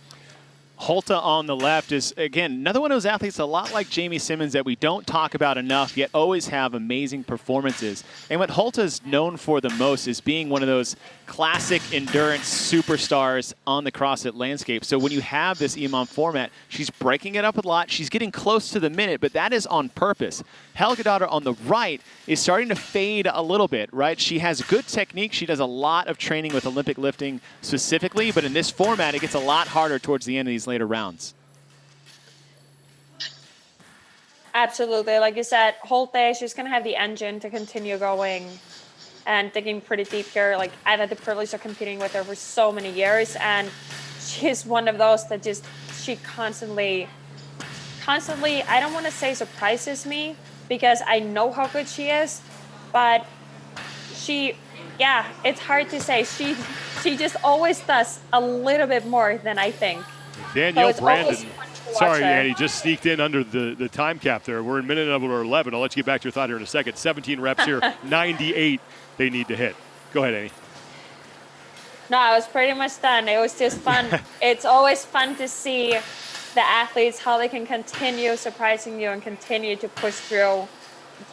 Holte on the left is, again, another one of those athletes a lot like Jaime Simmons that we don't talk about enough, yet always have amazing performances. And what Holte is known for the most is being one of those classic endurance superstars on the CrossFit landscape. So when you have this EMOM format, she's breaking it up a lot. She's getting close to the minute, but that is on purpose. Helgadottir on the right is starting to fade a little bit, right? She has good technique. She does a lot of training with Olympic lifting specifically, but in this format, it gets a lot harder towards the end of these later rounds. Absolutely. Like you said, Holte, she's going to have the engine to continue going and digging pretty deep here. Like, I've had the privilege of competing with her for so many years, and she's one of those that just, she constantly, I don't want to say surprises me, because I know how good she is, but it's hard to say. She just always does a little bit more than I think. Danielle so it's Brandon. always fun to watch Sorry, her. Annie, just sneaked in under the time cap there. We're in minute number 11. I'll let you get back to your thought here in a second. 17 reps here, 98 they need to hit. Go ahead, Annie. No, I was pretty much done. It was just fun. It's always fun to see the athletes, how they can continue surprising you and continue to push through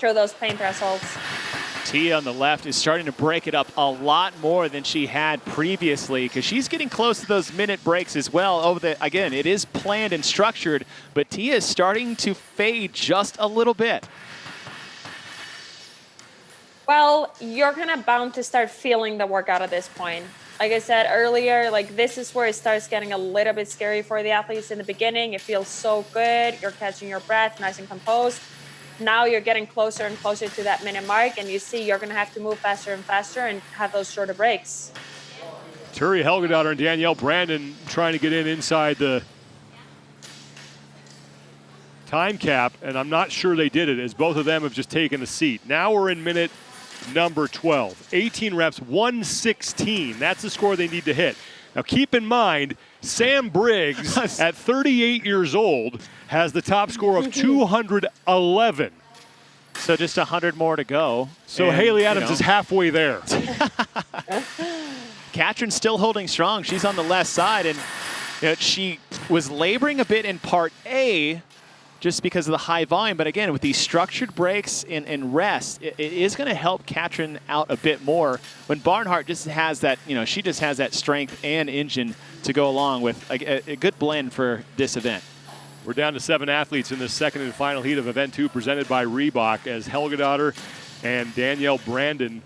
those pain thresholds. Tia on the left is starting to break it up a lot more than she had previously because she's getting close to those minute breaks as well. Again, it is planned and structured, but Tia is starting to fade just a little bit. Well, you're kind of bound to start feeling the workout at this point. Like I said earlier, like this is where it starts getting a little bit scary for the athletes in the beginning. It feels so good. You're catching your breath, nice and composed. Now you're getting closer and closer to that minute mark, and you see you're going to have to move faster and faster and have those shorter breaks. Turi Helgadottir and Danielle Brandon trying to get inside the time cap, and I'm not sure they did it, as both of them have just taken a seat. Now we're in minute number 12. 18 reps, 116. That's the score they need to hit. Now keep in mind, Sam Briggs, at 38 years old, has the top score of 211. So just 100 more to go. So And, Haley Adams is halfway there. Katrin's still holding strong. She's on the left side, and she was laboring a bit in part A just because of the high volume. But again, with these structured breaks and rest, it is going to help Katrin out a bit more when Barnhart just has that, she just has that strength and engine to go along with a good blend for this event. We're down to 7 athletes in the second and final heat of Event 2 presented by Reebok as Helgadottir and Danielle Brandon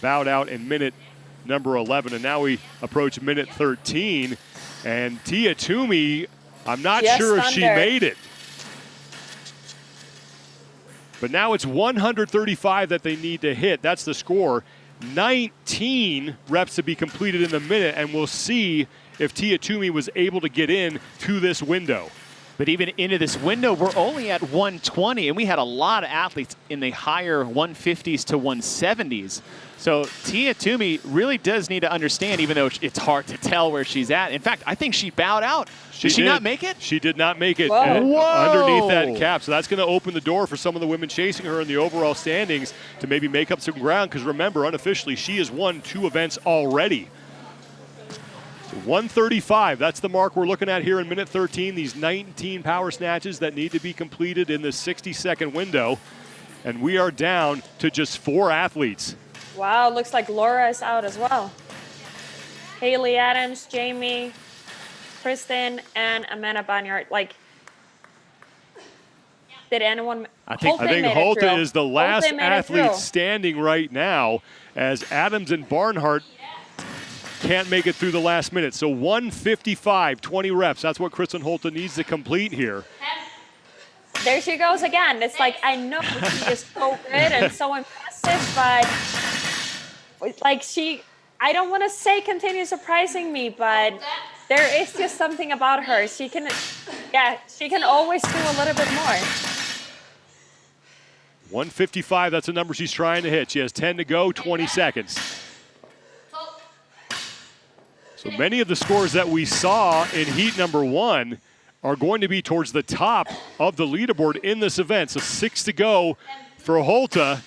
bowed out in minute number 11. And now we approach minute 13. And Tia Toomey, I'm not sure if she made it. But now it's 135 that they need to hit. That's the score. 19 reps to be completed in the minute, and we'll see if Tia Toomey was able to get in to this window. But even into this window, we're only at 120, and we had a lot of athletes in the higher 150s to 170s. So Tia Toomey really does need to understand, even though it's hard to tell where she's at. In fact, I think she bowed out. Did she not make it? She did not make it Whoa. underneath that cap. So that's going to open the door for some of the women chasing her in the overall standings to maybe make up some ground. Because remember, unofficially, she has won 2 events already. So 135, that's the mark we're looking at here in minute 13. These 19 power snatches that need to be completed in this 60-second window. And we are down to just 4 athletes. Wow, looks like Laura is out as well. Haley Adams, Jamie, Kristen, and Amanda Banyard. Did anyone? I think Holte is the last athlete standing right now, as Adams and Barnhart can't make it through the last minute. So 155, 20 reps. That's what Kristen Holte needs to complete here. There she goes again. It's like, I know she is so good and so impressive, but I don't want to say continue surprising me, but there is just something about her. She can always do a little bit more. 155, that's the number she's trying to hit. She has 10 to go, 20 seconds. So many of the scores that we saw in heat number 1 are going to be towards the top of the leaderboard in this event. So 6 to go for Holte.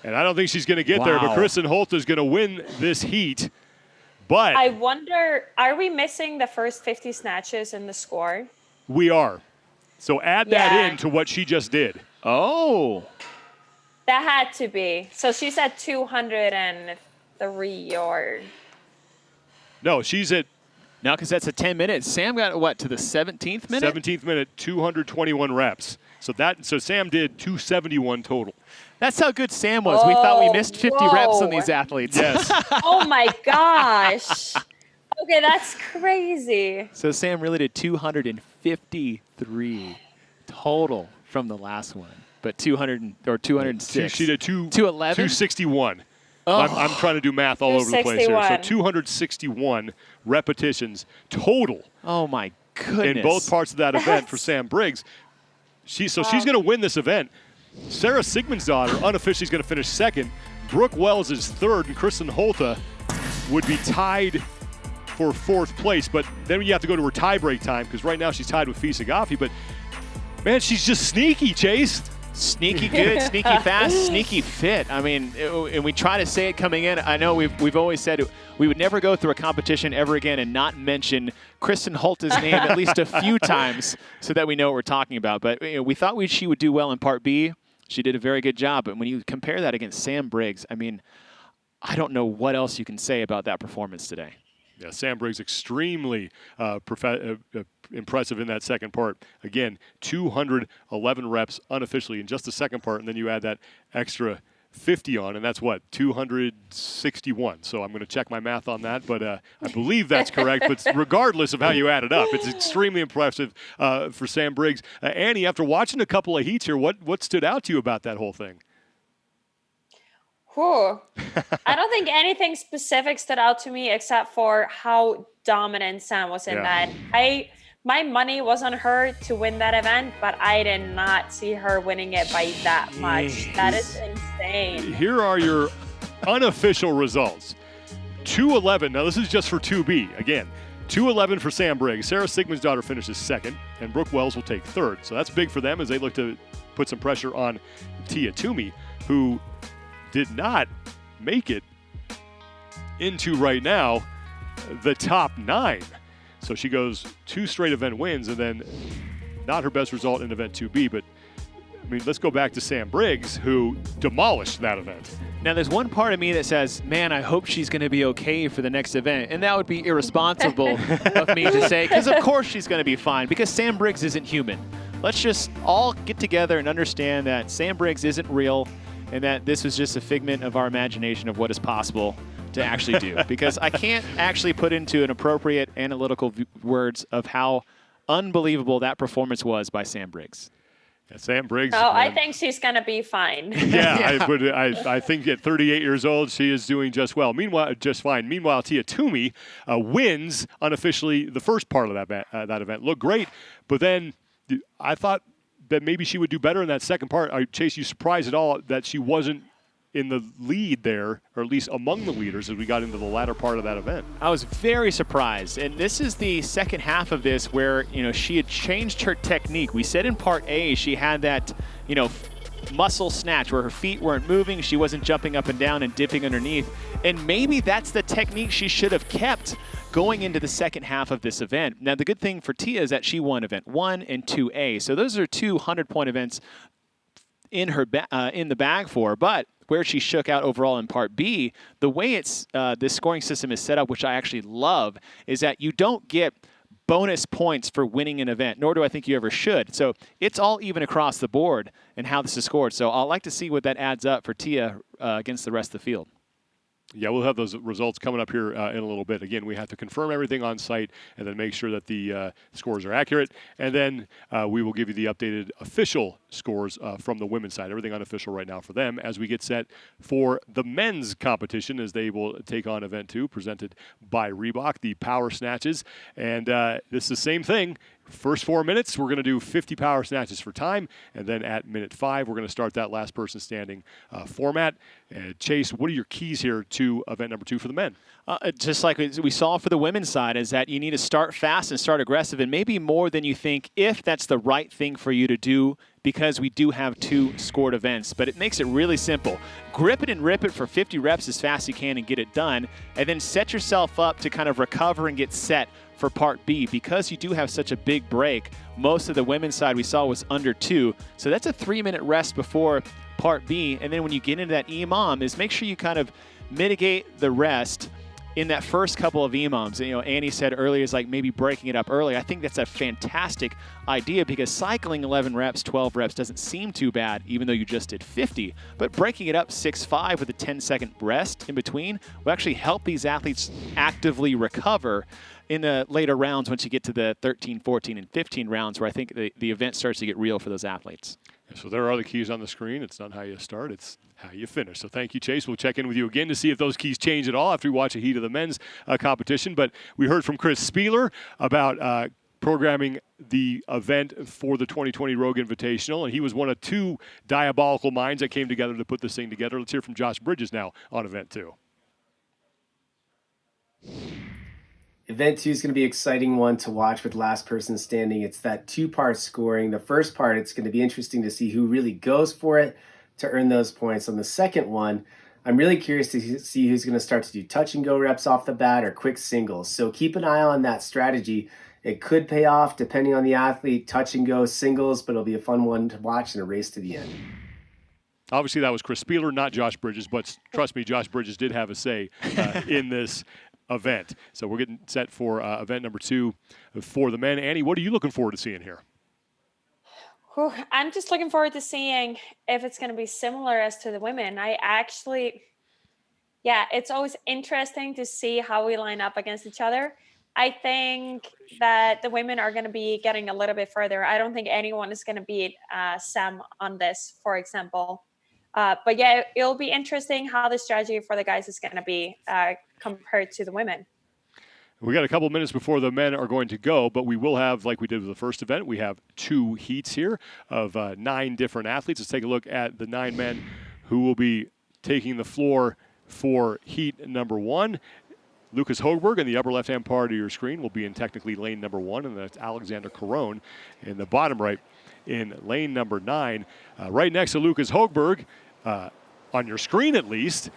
And I don't think she's going to get there, but Kristen Holte is going to win this heat. But I wonder, are we missing the first 50 snatches in the score? We are. So add that in to what she just did. Oh. That had to be. So she's at 203 or... No, she's at... No, because that's a 10 minutes. Sam got, what, to the 17th minute? 17th minute, 221 reps. So Sam did 271 total. That's how good Sam was. We thought we missed 50 reps on these athletes. Yes. Oh my gosh. Okay, that's crazy. So Sam really did 253 total from the last one, but 206. She did 211? 261. Oh. I'm trying to do math all over the place here. So 261. 261 repetitions total. Oh my goodness. In both parts of that event for Sam Briggs. She's going to win this event. Sara Sigmundsdottir unofficially is going to finish second. Brooke Wells is third, and Kristen Holte would be tied for fourth place. But then you have to go to her tie-break time, because right now she's tied with Fisa Gaffi. But, man, she's just sneaky, Chase. Sneaky good, sneaky fast, sneaky fit. I mean, and we try to say it coming in. I know we've always said we would never go through a competition ever again and not mention Kristen Holte's name at least a few times so that we know what we're talking about. But we thought she would do well in Part B. She did a very good job. But when you compare that against Sam Briggs, I mean, I don't know what else you can say about that performance today. Yeah, Sam Briggs extremely impressive in that second part. Again, 211 reps unofficially in just the second part, and then you add that extra 50 on, and that's what, 261. So I'm going to check my math on that, but I believe that's correct. But regardless of how you add it up, it's extremely impressive for Sam Briggs. Annie, after watching a couple of heats here, what stood out to you about that whole thing? Whew. I don't think anything specific stood out to me except for how dominant Sam was in that. My money was on her to win that event, but I did not see her winning it by that much. That is insane. Here are your unofficial results. 211. Now this is just for 2B. Again, 211 for Sam Briggs. Sara Sigmundsdottir finishes second, and Brooke Wells will take third. So that's big for them as they look to put some pressure on Tia Toomey, who did not make it into right now the top 9. So she goes 2 straight event wins, and then not her best result in event 2B. But I mean, let's go back to Sam Briggs, who demolished that event. Now, there's one part of me that says, man, I hope she's going to be okay for the next event. And that would be irresponsible of me to say, because of course she's going to be fine, because Sam Briggs isn't human. Let's just all get together and understand that Sam Briggs isn't real, and that this was just a figment of our imagination of what is possible to actually do. Because I can't actually put into an appropriate analytical words of how unbelievable that performance was by Sam Briggs. Yeah, Sam Briggs. Oh, I think she's going to be fine. Yeah, I think at 38 years old, she is doing just well. Meanwhile, just fine. Meanwhile, Tia Toomey wins unofficially the first part of that event. Looked great, but then I thought that maybe she would do better in that second part. Chase, you surprised at all that she wasn't in the lead there, or at least among the leaders as we got into the latter part of that event? I was very surprised, and this is the second half of this where, she had changed her technique. We said in Part A she had that, muscle snatch where her feet weren't moving, she wasn't jumping up and down and dipping underneath, and maybe that's the technique she should have kept going into the second half of this event. Now, the good thing for Tia is that she won event 1 and 2A, so those are 2 100-point events in her in the bag for her. But where she shook out overall in Part B, the way this scoring system is set up, which I actually love, is that you don't get bonus points for winning an event, nor do I think you ever should. So it's all even across the board and how this is scored. So I'd like to see what that adds up for Tia against the rest of the field. Yeah, we'll have those results coming up here in a little bit. Again, we have to confirm everything on site and then make sure that the scores are accurate. And then we will give you the updated official scores from the women's side. Everything unofficial right now for them as we get set for the men's competition as they will take on Event 2, presented by Reebok, the Power Snatches. And this is the same thing. First 4 minutes, we're going to do 50 power snatches for time, and then at minute 5, we're going to start that last person standing format. Chase, what are your keys here to event number 2 for the men? Just like we saw for the women's side, is that you need to start fast and start aggressive, and maybe more than you think, if that's the right thing for you to do, because we do have 2 scored events. But it makes it really simple. Grip it and rip it for 50 reps as fast as you can and get it done, and then set yourself up to kind of recover and get set for Part B. Because you do have such a big break, most of the women's side we saw was under 2, so that's a 3-minute rest before Part B. And then when you get into that EMOM, is make sure you kind of mitigate the rest in that first couple of EMOMs. Annie said earlier is like maybe breaking it up early. I think that's a fantastic idea, because cycling 11 reps, 12 reps doesn't seem too bad, even though you just did 50. But breaking it up 6-5 with a 10-second rest in between will actually help these athletes actively recover in the later rounds once you get to the 13, 14, and 15 rounds, where I think the event starts to get real for those athletes. So there are the keys on the screen. It's not how you start, it's how you finish. So thank you, Chase. We'll check in with you again to see if those keys change at all after we watch a heat of the men's competition. But we heard from Chris Spieler about programming the event for the 2020 Rogue Invitational, and he was one of 2 diabolical minds that came together to put this thing together. Let's hear from Josh Bridges now on event 2. Event 2 is going to be an exciting one to watch with last person standing. It's that 2-part scoring. The first part, it's going to be interesting to see who really goes for it to earn those points. On the second one, I'm really curious to see who's going to start to do touch and go reps off the bat or quick singles. So keep an eye on that strategy. It could pay off depending on the athlete, touch and go singles, but it'll be a fun one to watch and a race to the end. Obviously, that was Chris Spieler, not Josh Bridges, but trust me, Josh Bridges did have a say in this event. So we're getting set for event number 2 for the men. Annie, what are you looking forward to seeing here? Whew, I'm just looking forward to seeing if it's going to be similar as to the women. It's always interesting to see how we line up against each other. I think that the women are going to be getting a little bit further. I don't think anyone is going to beat Sam on this, for example. But yeah, it'll be interesting how the strategy for the guys is going to be compared to the women. We got a couple minutes before the men are going to go, but we will have, like we did with the first event, we have 2 heats here of 9 different athletes. Let's take a look at the 9 men who will be taking the floor for heat number 1. Lucas Hogberg in the upper left-hand part of your screen will be in technically lane number 1, and that's Alexander Caron in the bottom right in lane number 9. Right next to Lucas Hogberg, on your screen at least,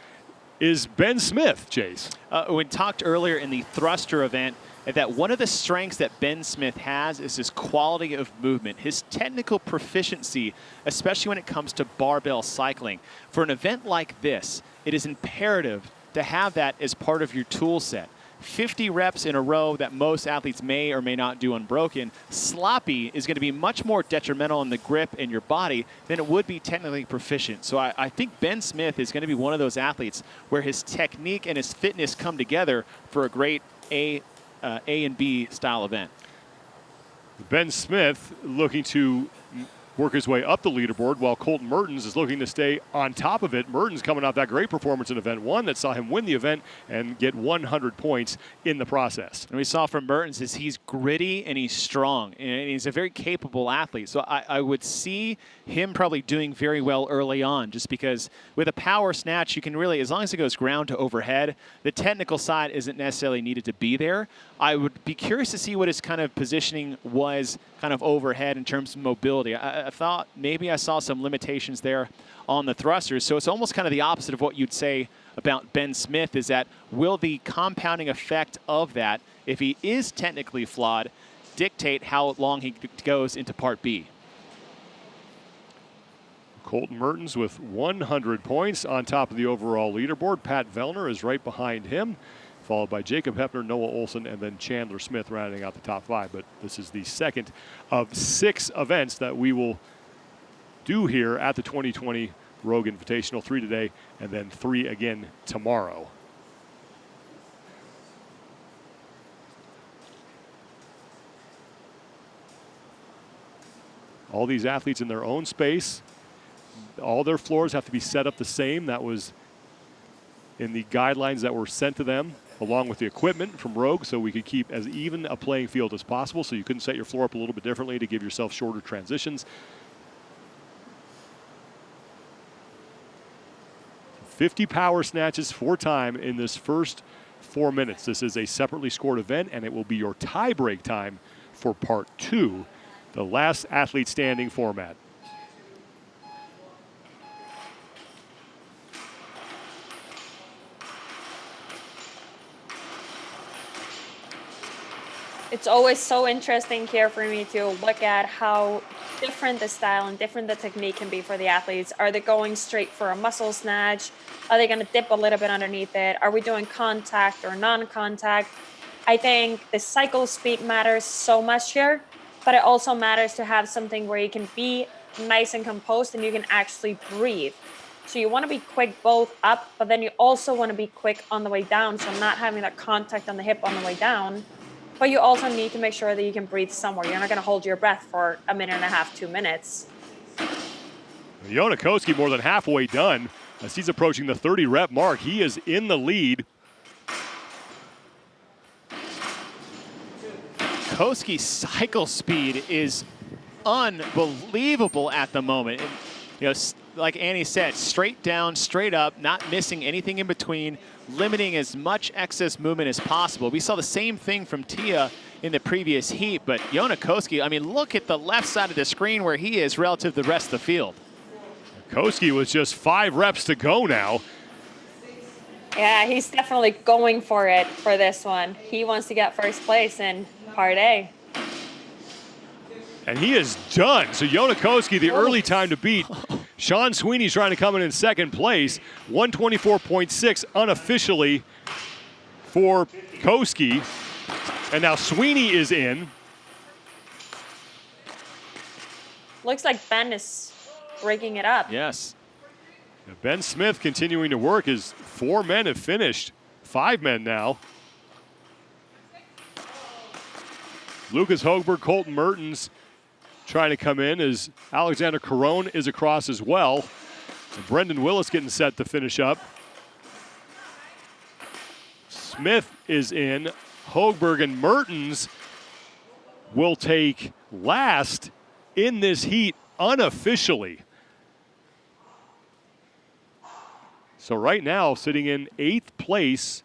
is Ben Smith, Chase. We talked earlier in the thruster event that one of the strengths that Ben Smith has is his quality of movement, his technical proficiency, especially when it comes to barbell cycling. For an event like this, it is imperative to have that as part of your tool set. 50 reps in a row that most athletes may or may not do unbroken. Sloppy is going to be much more detrimental in the grip in your body than it would be technically proficient. So I think Ben Smith is going to be one of those athletes where his technique and his fitness come together for a great A and B style event. Ben Smith looking to work his way up the leaderboard while Colton Mertens is looking to stay on top of it. Mertens coming off that great performance in event 1 that saw him win the event and get 100 points in the process. And we saw from Mertens is he's gritty and he's strong and he's a very capable athlete. So I would see him probably doing very well early on, just because with a power snatch, you can really, as long as it goes ground to overhead, the technical side isn't necessarily needed to be there. I would be curious to see what his kind of positioning was kind of overhead in terms of mobility. I thought maybe I saw some limitations there on the thrusters. So it's almost kind of the opposite of what you'd say about Ben Smith, is that will the compounding effect of that, if he is technically flawed, dictate how long he goes into part B? Colton Mertens with 100 points on top of the overall leaderboard. Pat Vellner is right behind him, followed by Jakub Hepner, Noah Olson, and then Chandler Smith rounding out the top 5. But this is the second of 6 events that we will do here at the 2020 Rogue Invitational. 3 today and then 3 again tomorrow. All these athletes in their own space. All their floors have to be set up the same. That was in the guidelines that were sent to them, along with the equipment from Rogue, so we could keep as even a playing field as possible, so you couldn't set your floor up a little bit differently to give yourself shorter transitions. 50 power snatches for time in this first 4 minutes. This is a separately scored event, and it will be your tie break time for part 2, the last athlete standing format. It's always so interesting here for me to look at how different the style and different the technique can be for the athletes. Are they going straight for a muscle snatch? Are they going to dip a little bit underneath it? Are we doing contact or non-contact? I think the cycle speed matters so much here, but it also matters to have something where you can be nice and composed and you can actually breathe. So you want to be quick both up, but then you also want to be quick on the way down, so not having that contact on the hip on the way down. But you also need to make sure that you can breathe somewhere. You're not going to hold your breath for a minute and a half, 2 minutes. Jonakowski more than halfway done as he's approaching the 30-rep mark. He is in the lead. Koski's cycle speed is unbelievable at the moment. And, you know, like Annie said, straight down, straight up, not missing anything in between, limiting as much excess movement as possible. We saw the same thing from Tia in the previous heat, but Joona Koski, I mean, look at the left side of the screen where he is relative to the rest of the field. Koski with just 5 reps to go now. Yeah, he's definitely going for it for this one. He wants to get first place in Part A. And he is done. So Joona Koski, the early time to beat. Sean Sweeney's trying to come in second place. 124.6 unofficially for Koski. And now Sweeney is in. Looks like Ben is breaking it up. Yes. Ben Smith continuing to work as 4 men have finished. 5 men now. Lucas Hogberg, Colton Mertens trying to come in as Alexander Caron is across as well. And Brendan Willis getting set to finish up. Smith is in. Hogberg and Mertens will take last in this heat unofficially. So right now, sitting in 8th place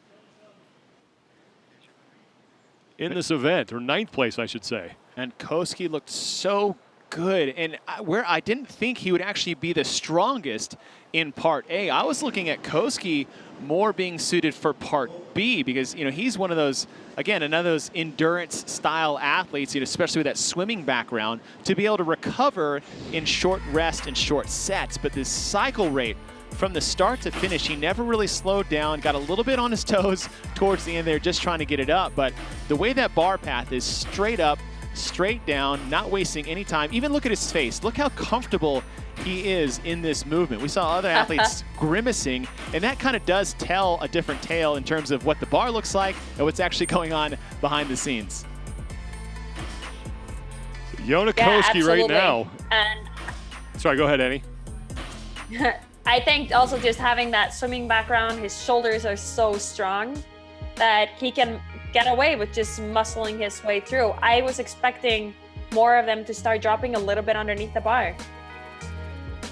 in this event, or 9th place, I should say. And Koski looked so good. And where I didn't think he would actually be the strongest in Part A, I was looking at Koski more being suited for Part B because, you know, he's one of those, again, another of those endurance style athletes, you know, especially with that swimming background, to be able to recover in short rest and short sets. But this cycle rate, from the start to finish, he never really slowed down, got a little bit on his toes towards the end there, just trying to get it up. But the way that bar path is straight up, straight down, not wasting any time. Even look at his face. Look how comfortable he is in this movement. We saw other athletes grimacing, and that kind of does tell a different tale in terms of what the bar looks like and what's actually going on behind the scenes. Joona Koski right now. And Sorry, go ahead, Annie. I think also just having that swimming background, his shoulders are so strong that he can get away with just muscling his way through. I was expecting more of them to start dropping a little bit underneath the bar.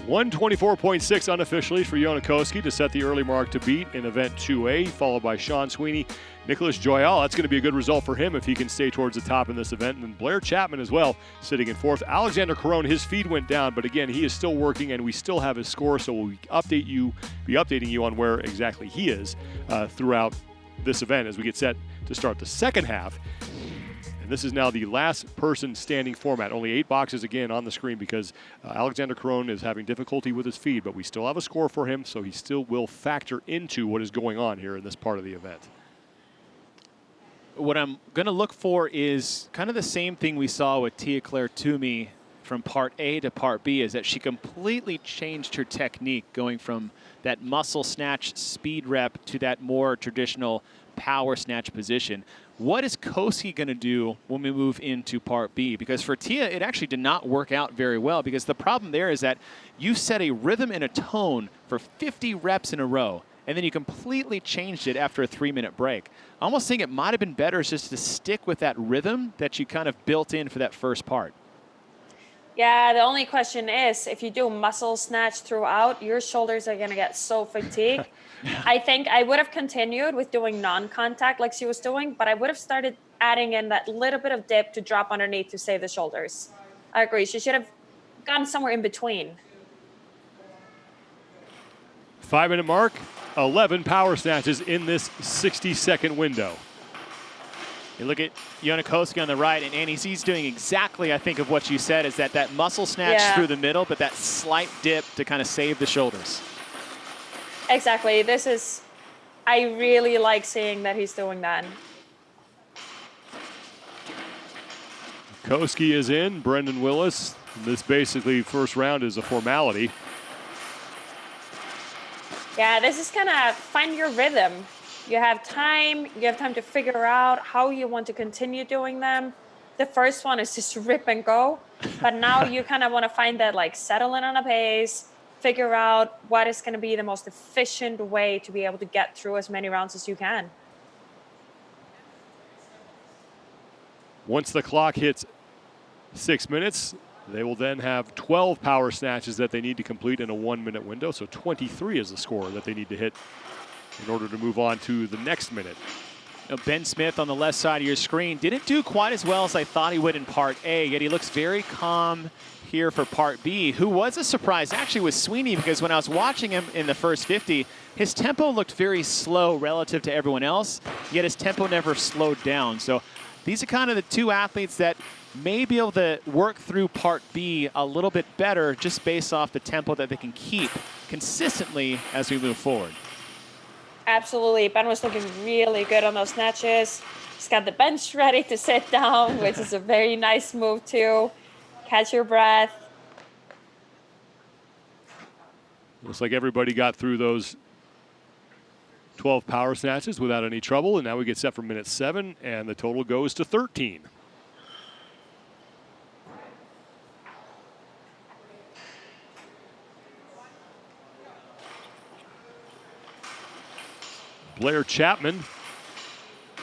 124.6 unofficially for Joona Koski to set the early mark to beat in event 2A, followed by Sean Sweeney, Nicholas Joyal. That's going to be a good result for him if he can stay towards the top in this event. And then Blair Chapman as well, sitting in 4th. Alexander Caron, his feed went down, but again, he is still working, and we still have his score, so we'll be updating you on where exactly he is throughout this event as we get set to start the second half. And this is now the last person standing format. Only 8 boxes again on the screen because Alexander Caron is having difficulty with his feed, but we still have a score for him, so he still will factor into what is going on here in this part of the event. What I'm going to look for is kind of the same thing we saw with Tia Claire Toomey from Part A to Part B, is that she completely changed her technique, going from that muscle snatch speed rep to that more traditional power snatch position. What is Koski going to do when we move into Part B? Because for Tia, it actually did not work out very well, because the problem there is that you set a rhythm and a tone for 50 reps in a row, and then you completely changed it after a 3-minute break. I almost think it might have been better just to stick with that rhythm that you kind of built in for that first part. Yeah, the only question is, if you do muscle snatch throughout, your shoulders are going to get so fatigued. I think I would have continued with doing non-contact like she was doing, but I would have started adding in that little bit of dip to drop underneath to save the shoulders. I agree. She should have gone somewhere in between. 5-minute mark, 11 power snatches in this 60-second window. You look at Joona Koski on the right, and Annie, he's doing exactly, I think, of what you said, is that muscle snatch through the middle, but that slight dip to kind of save the shoulders. Exactly. I really like seeing that he's doing that. Koski is in, Brendan Willis. This basically first round is a formality. Yeah, this is kind of find your rhythm. You have time to figure out how you want to continue doing them. The first one is just rip and go, but now you kind of want to find that, like, settle in on a pace, figure out what is going to be the most efficient way to be able to get through as many rounds as you can. Once the clock hits 6 minutes, they will then have 12 power snatches that they need to complete in a 1-minute window. So 23 is the score that they need to hit in order to move on to the next minute. Now, Ben Smith on the left side of your screen didn't do quite as well as I thought he would in Part A, yet he looks very calm here for Part B. Who was a surprise actually was Sweeney, because when I was watching him in the first 50, his tempo looked very slow relative to everyone else, yet his tempo never slowed down. So these are kind of the two athletes that may be able to work through Part B a little bit better just based off the tempo that they can keep consistently as we move forward. Absolutely. Ben was looking really good on those snatches. He's got the bench ready to sit down, which is a very nice move too. Catch your breath. Looks like everybody got through those 12 power snatches without any trouble, and now we get set for minute 7, and the total goes to 13. Blair Chapman.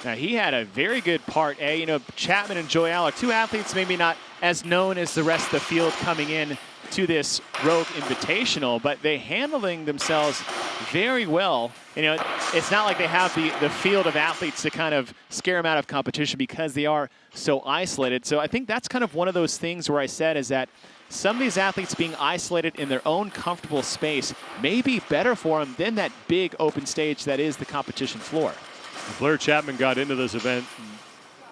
Now, he had a very good Part A. You know, Chapman and Joyal are two athletes maybe not as known as the rest of the field coming in to this Rogue Invitational, but they handling themselves very well. You know, it's not like they have the field of athletes to kind of scare them out of competition because they are so isolated. So I think that's kind of one of those things where I said is that some of these athletes being isolated in their own comfortable space may be better for them than that big open stage that is the competition floor. Blair Chapman got into this event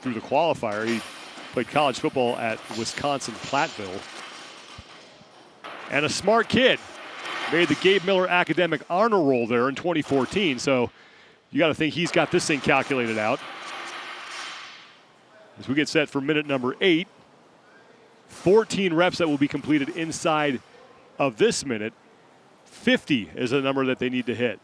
through the qualifier. He played college football at Wisconsin-Platteville. And a smart kid. Made the Gabe Miller Academic Honor Roll there in 2014. So you got to think he's got this thing calculated out. As we get set for minute number 8. 14 reps that will be completed inside of this minute. 50 is the number that they need to hit.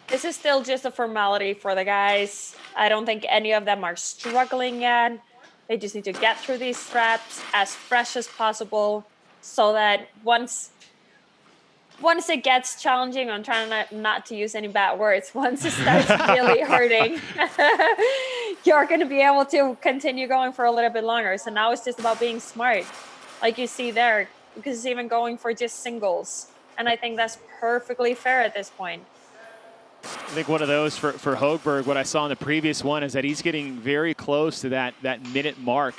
This is still just a formality for the guys. I don't think any of them are struggling yet. They just need to get through these reps as fresh as possible so that once it gets challenging, I'm trying not to use any bad words, once it starts really hurting, you're going to be able to continue going for a little bit longer. So now it's just about being smart, like you see there, because it's even going for just singles. And I think that's perfectly fair at this point. I think one of those for Högberg, what I saw in the previous one is that he's getting very close to that minute mark.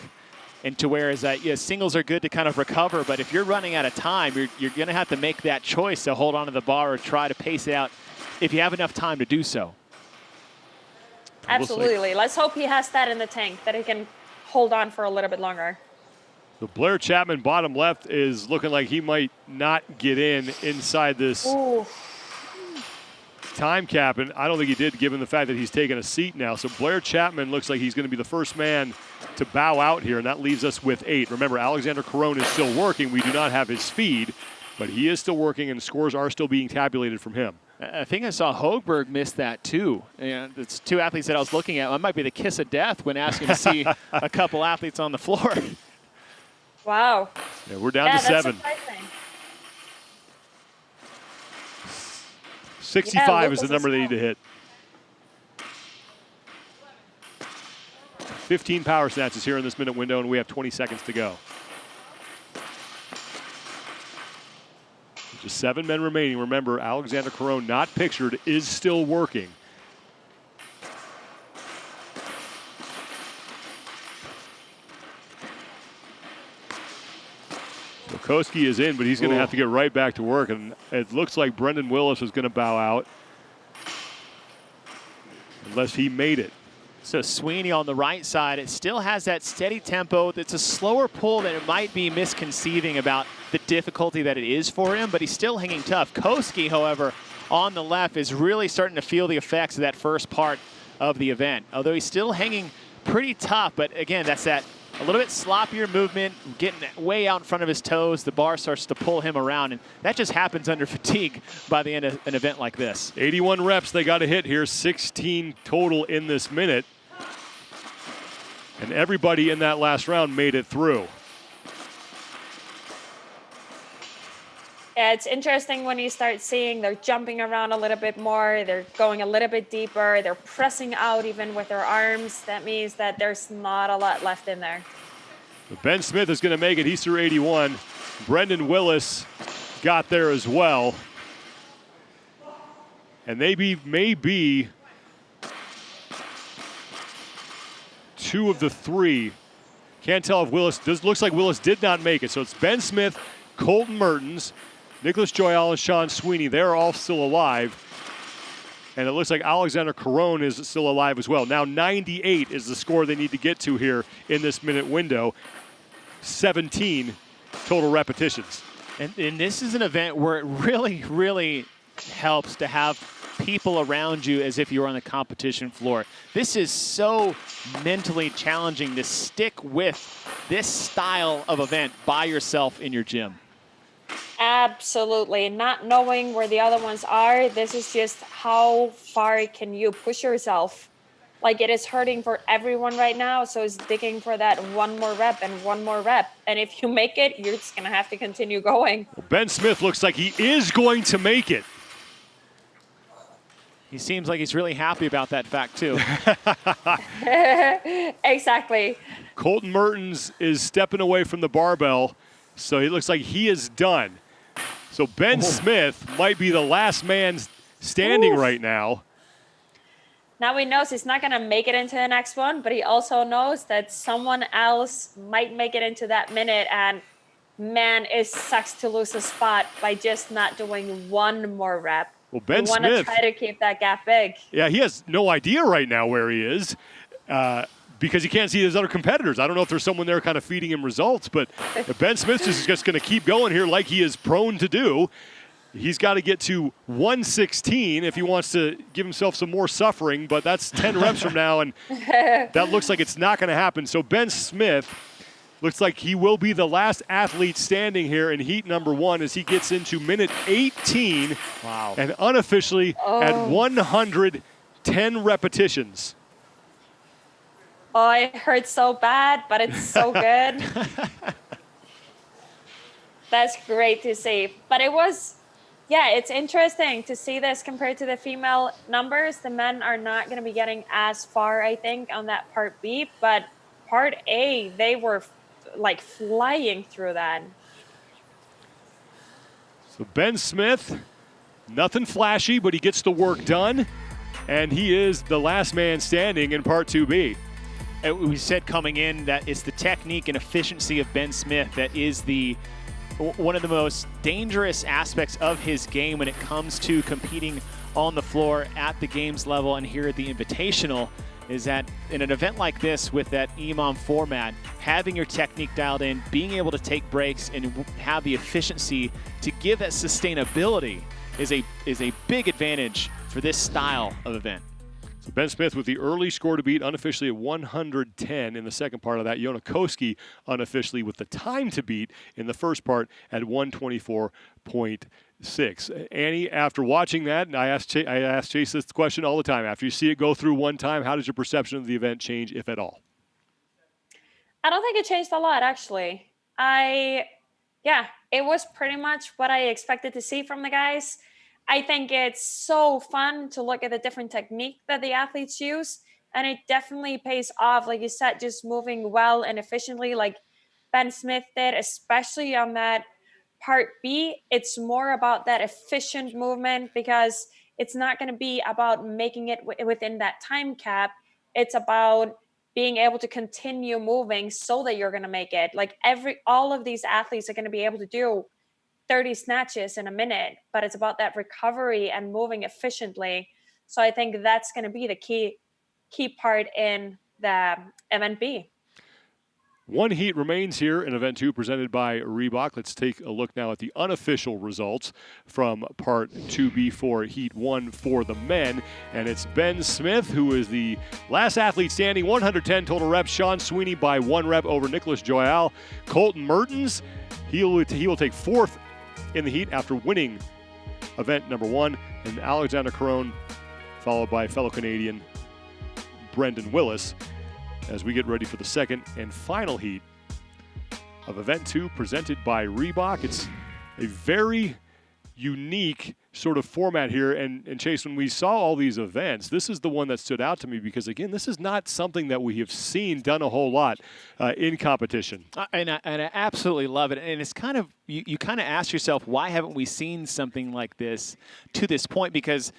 And to where is that, yeah, singles are good to kind of recover, but if you're running out of time, you're going to have to make that choice to hold on to the bar or try to pace it out if you have enough time to do so. Absolutely. Let's hope he has that in the tank, that he can hold on for a little bit longer. So Blair Chapman, bottom left, is looking like he might not get inside this time cap, and I don't think he did, given the fact that he's taken a seat now. So Blair Chapman looks like he's going to be the first man to bow out here, and that leaves us with 8. Remember, Alexander Caron is still working. We do not have his feed, but he is still working, and scores are still being tabulated from him. I think I saw Högberg miss that too. And it's two athletes that I was looking at. It might be the kiss of death when asking to see a couple athletes on the floor. Wow. Yeah, we're down to 7. Surprising. 65 is the number they need to hit. 15 power snatches here in this minute window, and we have 20 seconds to go. Just 7 men remaining. Remember, Alexander Caron, not pictured, is still working. Koski is in, but he's going to have to get right back to work, and it looks like Brendan Willis is going to bow out unless he made it. So Sweeney on the right side, it still has that steady tempo. It's a slower pull than it might be misconceiving about the difficulty that it is for him, but he's still hanging tough. Koski, however, on the left is really starting to feel the effects of that first part of the event. Although he's still hanging pretty tough, but again, that's that a little bit sloppier movement, getting way out in front of his toes. The bar starts to pull him around, and that just happens under fatigue by the end of an event like this. 81 reps they got to hit here, 16 total in this minute. And everybody in that last round made it through. Yeah, it's interesting when you start seeing they're jumping around a little bit more, they're going a little bit deeper, they're pressing out even with their arms. That means that there's not a lot left in there. Ben Smith is going to make it. He's through 81. Brendan Willis got there as well. And maybe two of the three. Can't tell if Willis, looks like Willis did not make it. So it's Ben Smith, Colton Mertens, Nicholas Joyal, and Sean Sweeney. They're all still alive. And it looks like Alexander Caron is still alive as well. Now 98 is the score they need to get to here in this minute window. 17 total repetitions. And this is an event where it really, really helps to have people around you as if you were on the competition floor. This is so mentally challenging to stick with this style of event by yourself in your gym. Absolutely. Not knowing where the other ones are, this is just how far can you push yourself. Like, it is hurting for everyone right now, so it's digging for that one more rep and one more rep. And if you make it, you're just going to have to continue going. Well, Ben Smith looks like he is going to make it. He seems like he's really happy about that fact, too. Exactly. Colton Mertens is stepping away from the barbell, so it looks like he is done. So Ben Smith might be the last man standing right now. Now he knows he's not going to make it into the next one, but he also knows that someone else might make it into that minute. And man, it sucks to lose a spot by just not doing one more rep. Well, Ben you want to Smith, try to keep that gap big. yeah, he has no idea right now where he is because he can't see his other competitors. I don't know if there's someone there kind of feeding him results, but Ben Smith is just going to keep going here like he is prone to do. He's got to get to 116 if he wants to give himself some more suffering, but that's 10 reps from now, and that looks like it's not going to happen. So Ben Smith looks like he will be the last athlete standing here in heat number 1 as he gets into minute 18. Wow. And unofficially at 110 repetitions. Oh, it hurts so bad, but it's so good. That's great to see. But it was, yeah, it's interesting to see this compared to the female numbers. The men are not going to be getting as far, I think, on that part B. But part A, they were like flying through that. So Ben Smith, nothing flashy, but he gets the work done. And he is the last man standing in part 2B. We said coming in that it's the technique and efficiency of Ben Smith that is one of the most dangerous aspects of his game when it comes to competing on the floor at the games level and here at the Invitational, is that in an event like this with that EMOM format, having your technique dialed in, being able to take breaks and have the efficiency to give that sustainability is a big advantage for this style of event. So Ben Smith with the early score to beat, unofficially at 110 in the second part of that. Jona Koski unofficially with the time to beat in the first part at 124.6. Annie, after watching that, and I ask Chase this question all the time, after you see it go through one time, how does your perception of the event change, if at all? I don't think it changed a lot, actually. It was pretty much what I expected to see from the guys. I think it's so fun to look at the different technique that the athletes use, and it definitely pays off. Like you said, just moving well and efficiently like Ben Smith did, especially on that part B. It's more about that efficient movement because it's not going to be about making it within that time cap. It's about being able to continue moving so that you're going to make it. Like all of these athletes are going to be able to do 30 snatches in a minute, but it's about that recovery and moving efficiently. So I think that's going to be the key part in the event B. One heat remains here in Event 2 presented by Reebok. Let's take a look now at the unofficial results from Part 2B for Heat 1 for the men. And it's Ben Smith, who is the last athlete standing, 110 total reps. Sean Sweeney by 1 rep over Nicholas Joyal. Colton Mertens, he will take 4th in the heat after winning event number 1. And Alexander Caron, followed by fellow Canadian Brendan Willis, as we get ready for the second and final heat of Event 2 presented by Reebok. It's a very unique sort of format here. And Chase, when we saw all these events, this is the one that stood out to me because, again, this is not something that we have seen done a whole lot in competition. And I absolutely love it. And it's kind of, you kind of ask yourself, why haven't we seen something like this to this point? Because,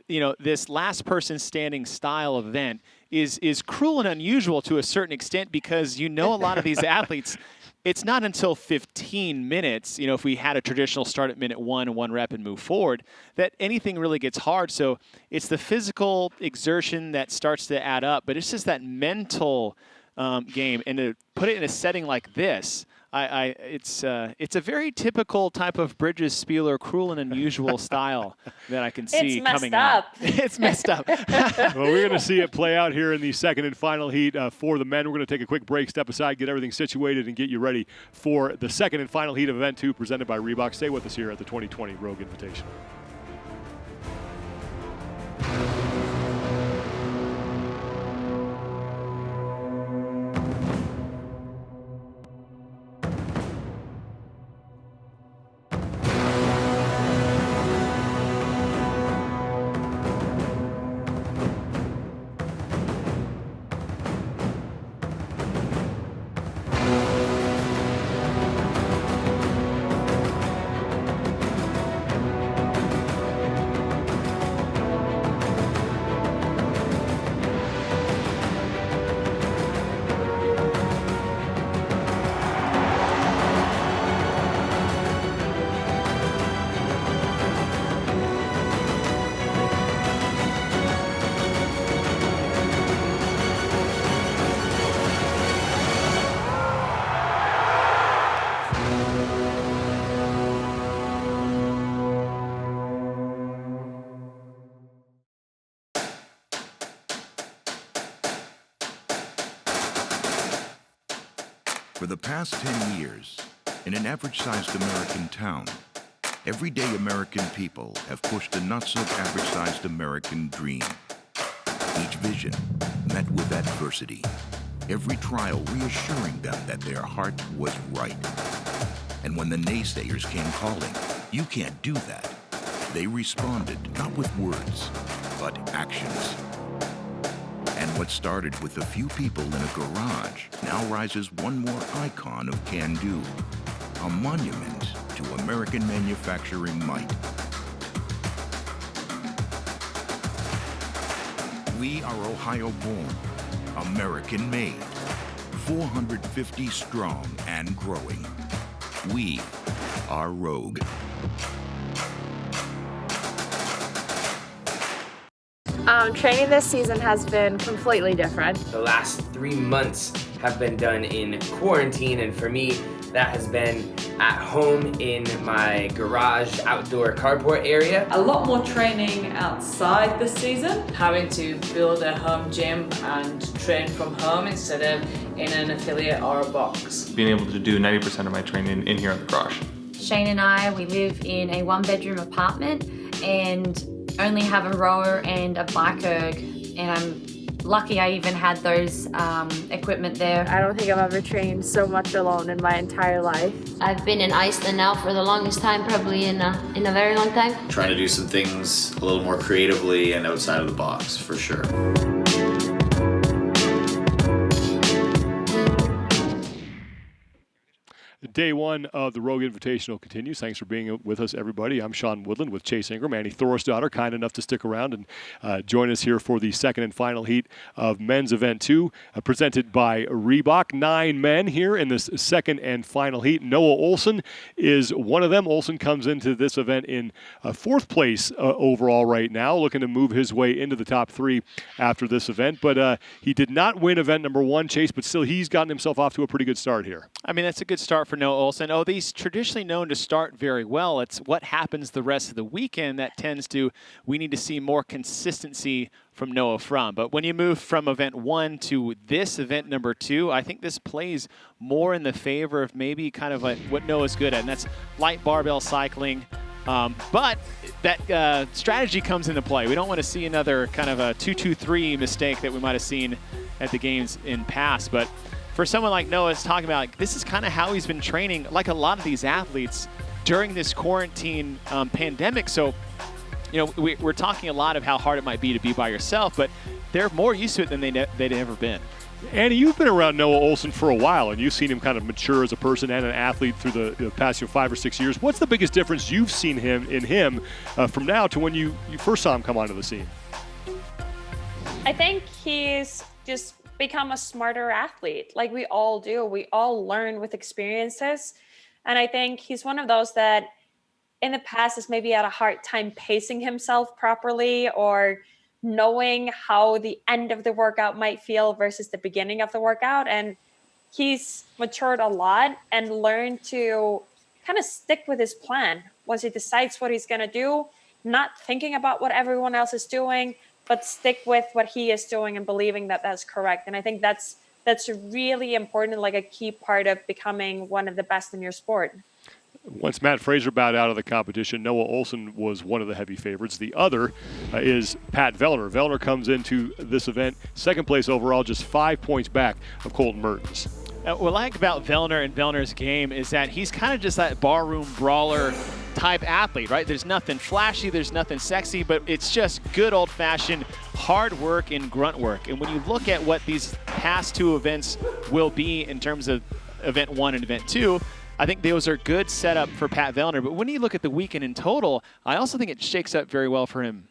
you know, this last person standing style event is cruel and unusual to a certain extent because, you know, a lot of these athletes, it's not until 15 minutes, you know, if we had a traditional start at minute 1 and 1 rep and move forward, that anything really gets hard. So it's the physical exertion that starts to add up, but it's just that mental game. And to put it in a setting like this, it's a very typical type of Bridges Spieler cruel and unusual style that I can see coming out. It's messed up. Well, we're going to see it play out here in the second and final heat for the men. We're going to take a quick break, step aside, get everything situated, and get you ready for the second and final heat of Event 2 presented by Reebok. Stay with us here at the 2020 Rogue Invitational. For the past 10 years, in an average-sized American town, everyday American people have pushed the not-so-average-sized American dream. Each vision met with adversity, every trial reassuring them that their heart was right. And when the naysayers came calling, "You can't do that," they responded not with words, but actions. And what started with a few people in a garage now rises one more icon of can-do, a monument to American manufacturing might. We are Ohio-born, American-made, 450 strong and growing. We are Rogue. Training this season has been completely different. The last 3 months have been done in quarantine, and for me, that has been at home in my garage outdoor carport area. A lot more training outside this season. Having to build a home gym and train from home instead of in an affiliate or a box. Being able to do 90% of my training in here in the garage. Shane and I, we live in a 1-bedroom apartment and only have a rower and a bike erg, and I'm lucky I even had those equipment there. I don't think I've ever trained so much alone in my entire life. I've been in Iceland now for the longest time, probably in a very long time. Trying to do some things a little more creatively and outside of the box, for sure. Day one of the Rogue Invitational continues. Thanks for being with us, everybody. I'm Sean Woodland with Chase Ingram. Annie Thorisdottir, kind enough to stick around and join us here for the second and final heat of Men's Event 2, presented by Reebok. 9 men here in this second and final heat. Noah Olson is one of them. Olson comes into this event in 4th place overall right now, looking to move his way into the top 3 after this event. But he did not win event number 1, Chase, but still he's gotten himself off to a pretty good start here. I mean, that's a good start for Noah Olson. Oh, these traditionally known to start very well. It's what happens the rest of the weekend that tends to, we need to see more consistency from Noah from. But when you move from event 1 to this event number 2, I think this plays more in the favor of maybe kind of like what Noah's good at, and that's light barbell cycling. But that strategy comes into play. We don't want to see another kind of a 2-2-3 mistake that we might have seen at the games in past. But for someone like Noah's talking about, like, this is kind of how he's been training. Like a lot of these athletes, during this quarantine pandemic. So, we're talking a lot of how hard it might be to be by yourself, but they're more used to it than they'd ever been. Annie, you've been around Noah Olsen for a while, and you've seen him kind of mature as a person and an athlete through the past 5 or 6 years. What's the biggest difference you've seen in him from now to when you first saw him come onto the scene? I think he's just become a smarter athlete, like we all do. We all learn with experiences. And I think he's one of those that in the past has maybe had a hard time pacing himself properly or knowing how the end of the workout might feel versus the beginning of the workout. And he's matured a lot and learned to kind of stick with his plan once he decides what he's going to do, not thinking about what everyone else is doing, but stick with what he is doing and believing that that's correct. And I think that's really important, like a key part of becoming one of the best in your sport. Once Matt Fraser bowed out of the competition, Noah Olsen was one of the heavy favorites. The other is Pat Vellner. Vellner comes into this event second place overall, just 5 points back of Colton Mertens. What I like about Vellner and Vellner's game is that he's kind of just that barroom brawler type athlete, right? There's nothing flashy, there's nothing sexy, but it's just good old-fashioned hard work and grunt work. And when you look at what these past two events will be in terms of event 1 and event 2, I think those are good setup for Pat Vellner. But when you look at the weekend in total, I also think it shakes up very well for him.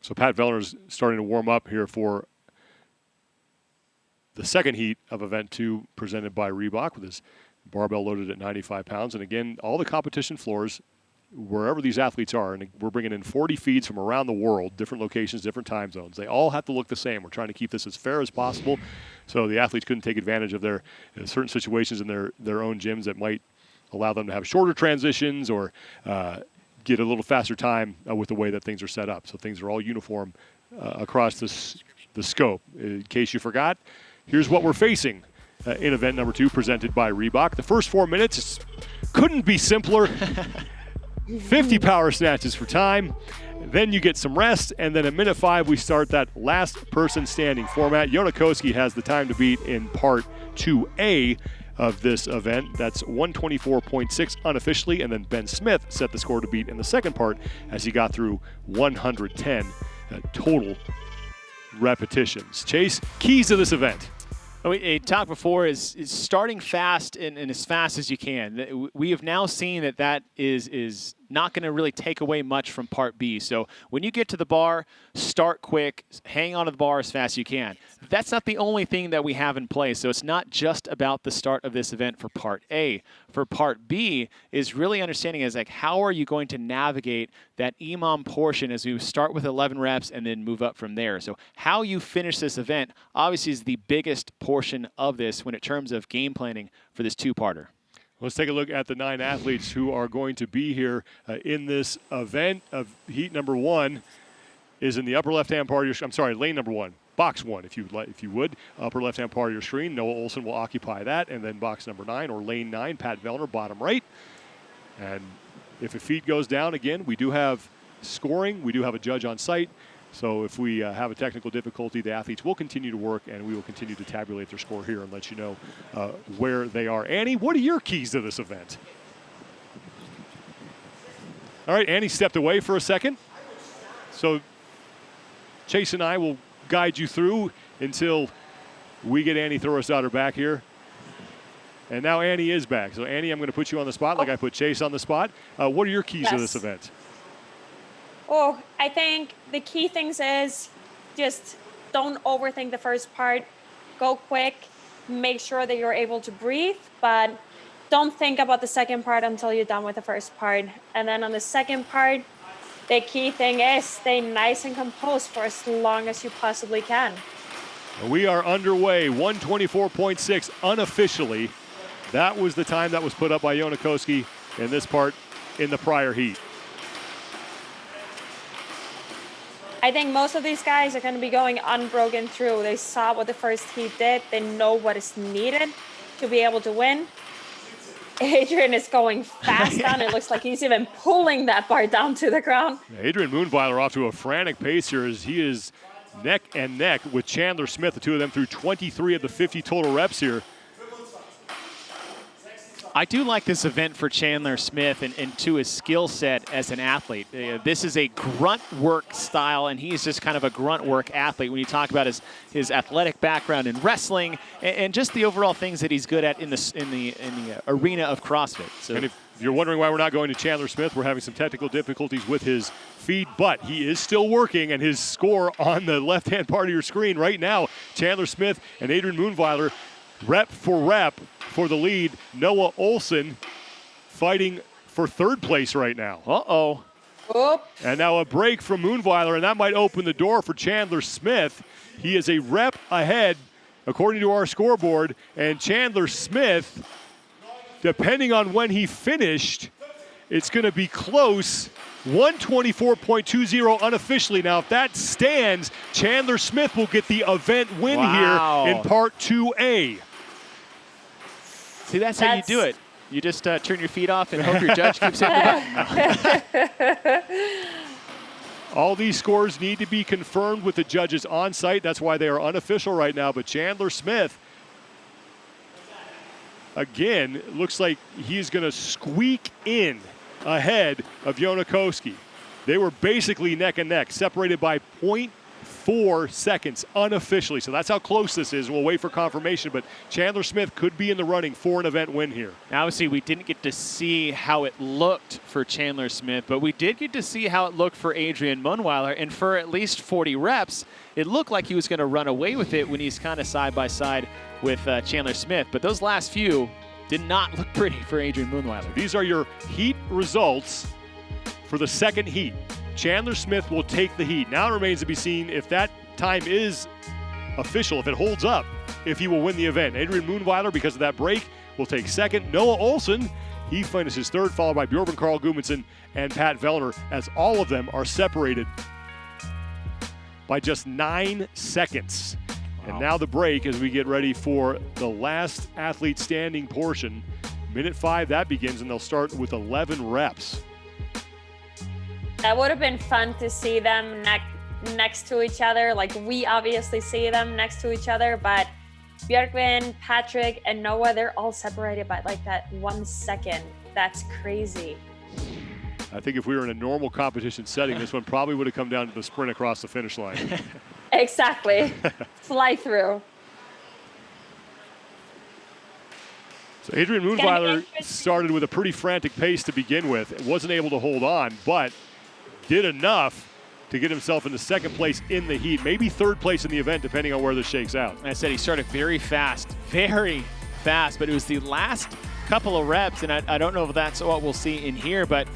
So Pat Vellner's starting to warm up here for the second heat of event 2 presented by Reebok with his barbell loaded at 95 pounds. And again, all the competition floors, wherever these athletes are, and we're bringing in 40 feeds from around the world, different locations, different time zones. They all have to look the same. We're trying to keep this as fair as possible so the athletes couldn't take advantage of their certain situations in their own gyms that might allow them to have shorter transitions or get a little faster time with the way that things are set up. So things are all uniform across the scope. In case you forgot, here's what we're facing in event number 2 presented by Reebok. The first 4 minutes couldn't be simpler. 50 power snatches for time. Then you get some rest, and then at minute 5, we start that last person standing format. Jonakoski has the time to beat in part 2A of this event. That's 124.6 unofficially, and then Ben Smith set the score to beat in the second part as he got through 110 total repetitions. Chase, keys to this event. We talked before is starting fast and as fast as you can. We have now seen that is not going to really take away much from Part B. So when you get to the bar, start quick, hang on to the bar as fast as you can. That's not the only thing that we have in place. So it's not just about the start of this event for Part A. For Part B is really understanding is like how are you going to navigate that EMOM portion as we start with 11 reps and then move up from there. So how you finish this event obviously is the biggest portion of this when in terms of game planning for this two-parter. Let's take a look at the 9 athletes who are going to be here in this event of heat number 1 is in the upper left-hand part of your, lane number 1, box 1, if you would, upper left-hand part of your screen. Noah Olsen will occupy that, and then box number 9 or lane 9, Pat Vellner, bottom right. And if a feet goes down, again, we do have scoring. We do have a judge on site. So if we have a technical difficulty, the athletes will continue to work, and we will continue to tabulate their score here and let you know where they are. Annie, what are your keys to this event? All right, Annie stepped away for a second. So Chase and I will guide you through until we get Annie Thorisdottir back here. And now Annie is back. So Annie, I'm going to put you on the spot like I put Chase on the spot. What are your keys to this event? Oh, I think the key things is just don't overthink the first part. Go quick. Make sure that you're able to breathe, but don't think about the second part until you're done with the first part. And then on the second part, the key thing is stay nice and composed for as long as you possibly can. We are underway, 124.6 unofficially. That was the time that was put up by Jonakoski in this part in the prior heat. I think most of these guys are going to be going unbroken through. They saw what the first heat did. They know what is needed to be able to win. Adrian is going fast down. It looks like he's even pulling that bar down to the ground. Adrian Moonweiler off to a frantic pace here as he is neck and neck with Chandler Smith, the two of them through 23 of the 50 total reps here. I do like this event for Chandler Smith and to his skill set as an athlete. This is a grunt work style, and he's just kind of a grunt work athlete when you talk about his athletic background in wrestling and just the overall things that he's good at in the arena of CrossFit. So. And if you're wondering why we're not going to Chandler Smith, we're having some technical difficulties with his feed, but he is still working, and his score on the left-hand part of your screen right now, Chandler Smith and Adrian Moonweiler, rep for rep for the lead. Noah Olson fighting for third place right now. Uh-oh. Oop. And now a break from Moonweiler, and that might open the door for Chandler Smith. He is a rep ahead, according to our scoreboard, and Chandler Smith, depending on when he finished, it's going to be close. 124.20 unofficially. Now, if that stands, Chandler Smith will get the event win here in Part 2A. See, that's how you do it. You just turn your feet off and hope your judge keeps hitting the button. All these scores need to be confirmed with the judges on site. That's why they are unofficial right now. But Chandler Smith, again, looks like he's going to squeak in ahead of Jonakoski. They were basically neck and neck, separated by 0.4 seconds unofficially. So that's how close this is. We'll wait for confirmation, but Chandler Smith could be in the running for an event win here. Now, obviously, we didn't get to see how it looked for Chandler Smith, but we did get to see how it looked for Adrian Moonweiler, and for at least 40 reps, it looked like he was going to run away with it when he's kind of side by side with Chandler Smith. But those last few did not look pretty for Adrian Moonweiler. These are your heat results for the second heat. Chandler Smith will take the heat. Now it remains to be seen if that time is official, if it holds up, if he will win the event. Adrian Moonweiler, because of that break, will take second. Noah Olson, he finishes third, followed by Bjorn Carl Gudmundsson and Pat Vellner, as all of them are separated by just 9 seconds. And now the break as we get ready for the last athlete standing portion. Minute 5, that begins, and they'll start with 11 reps. That would have been fun to see them next to each other. Like, we obviously see them next to each other, but Björkvin, Patrick, and Noah, they're all separated by like that 1 second. That's crazy. I think if we were in a normal competition setting, this one probably would have come down to the sprint across the finish line. Exactly. Fly through. So Adrian Moonweiler started with a pretty frantic pace to begin with. Wasn't able to hold on, but did enough to get himself into second place in the heat, maybe third place in the event, depending on where this shakes out. I said he started very fast, but it was the last couple of reps, and I don't know if that's what we'll see in here, but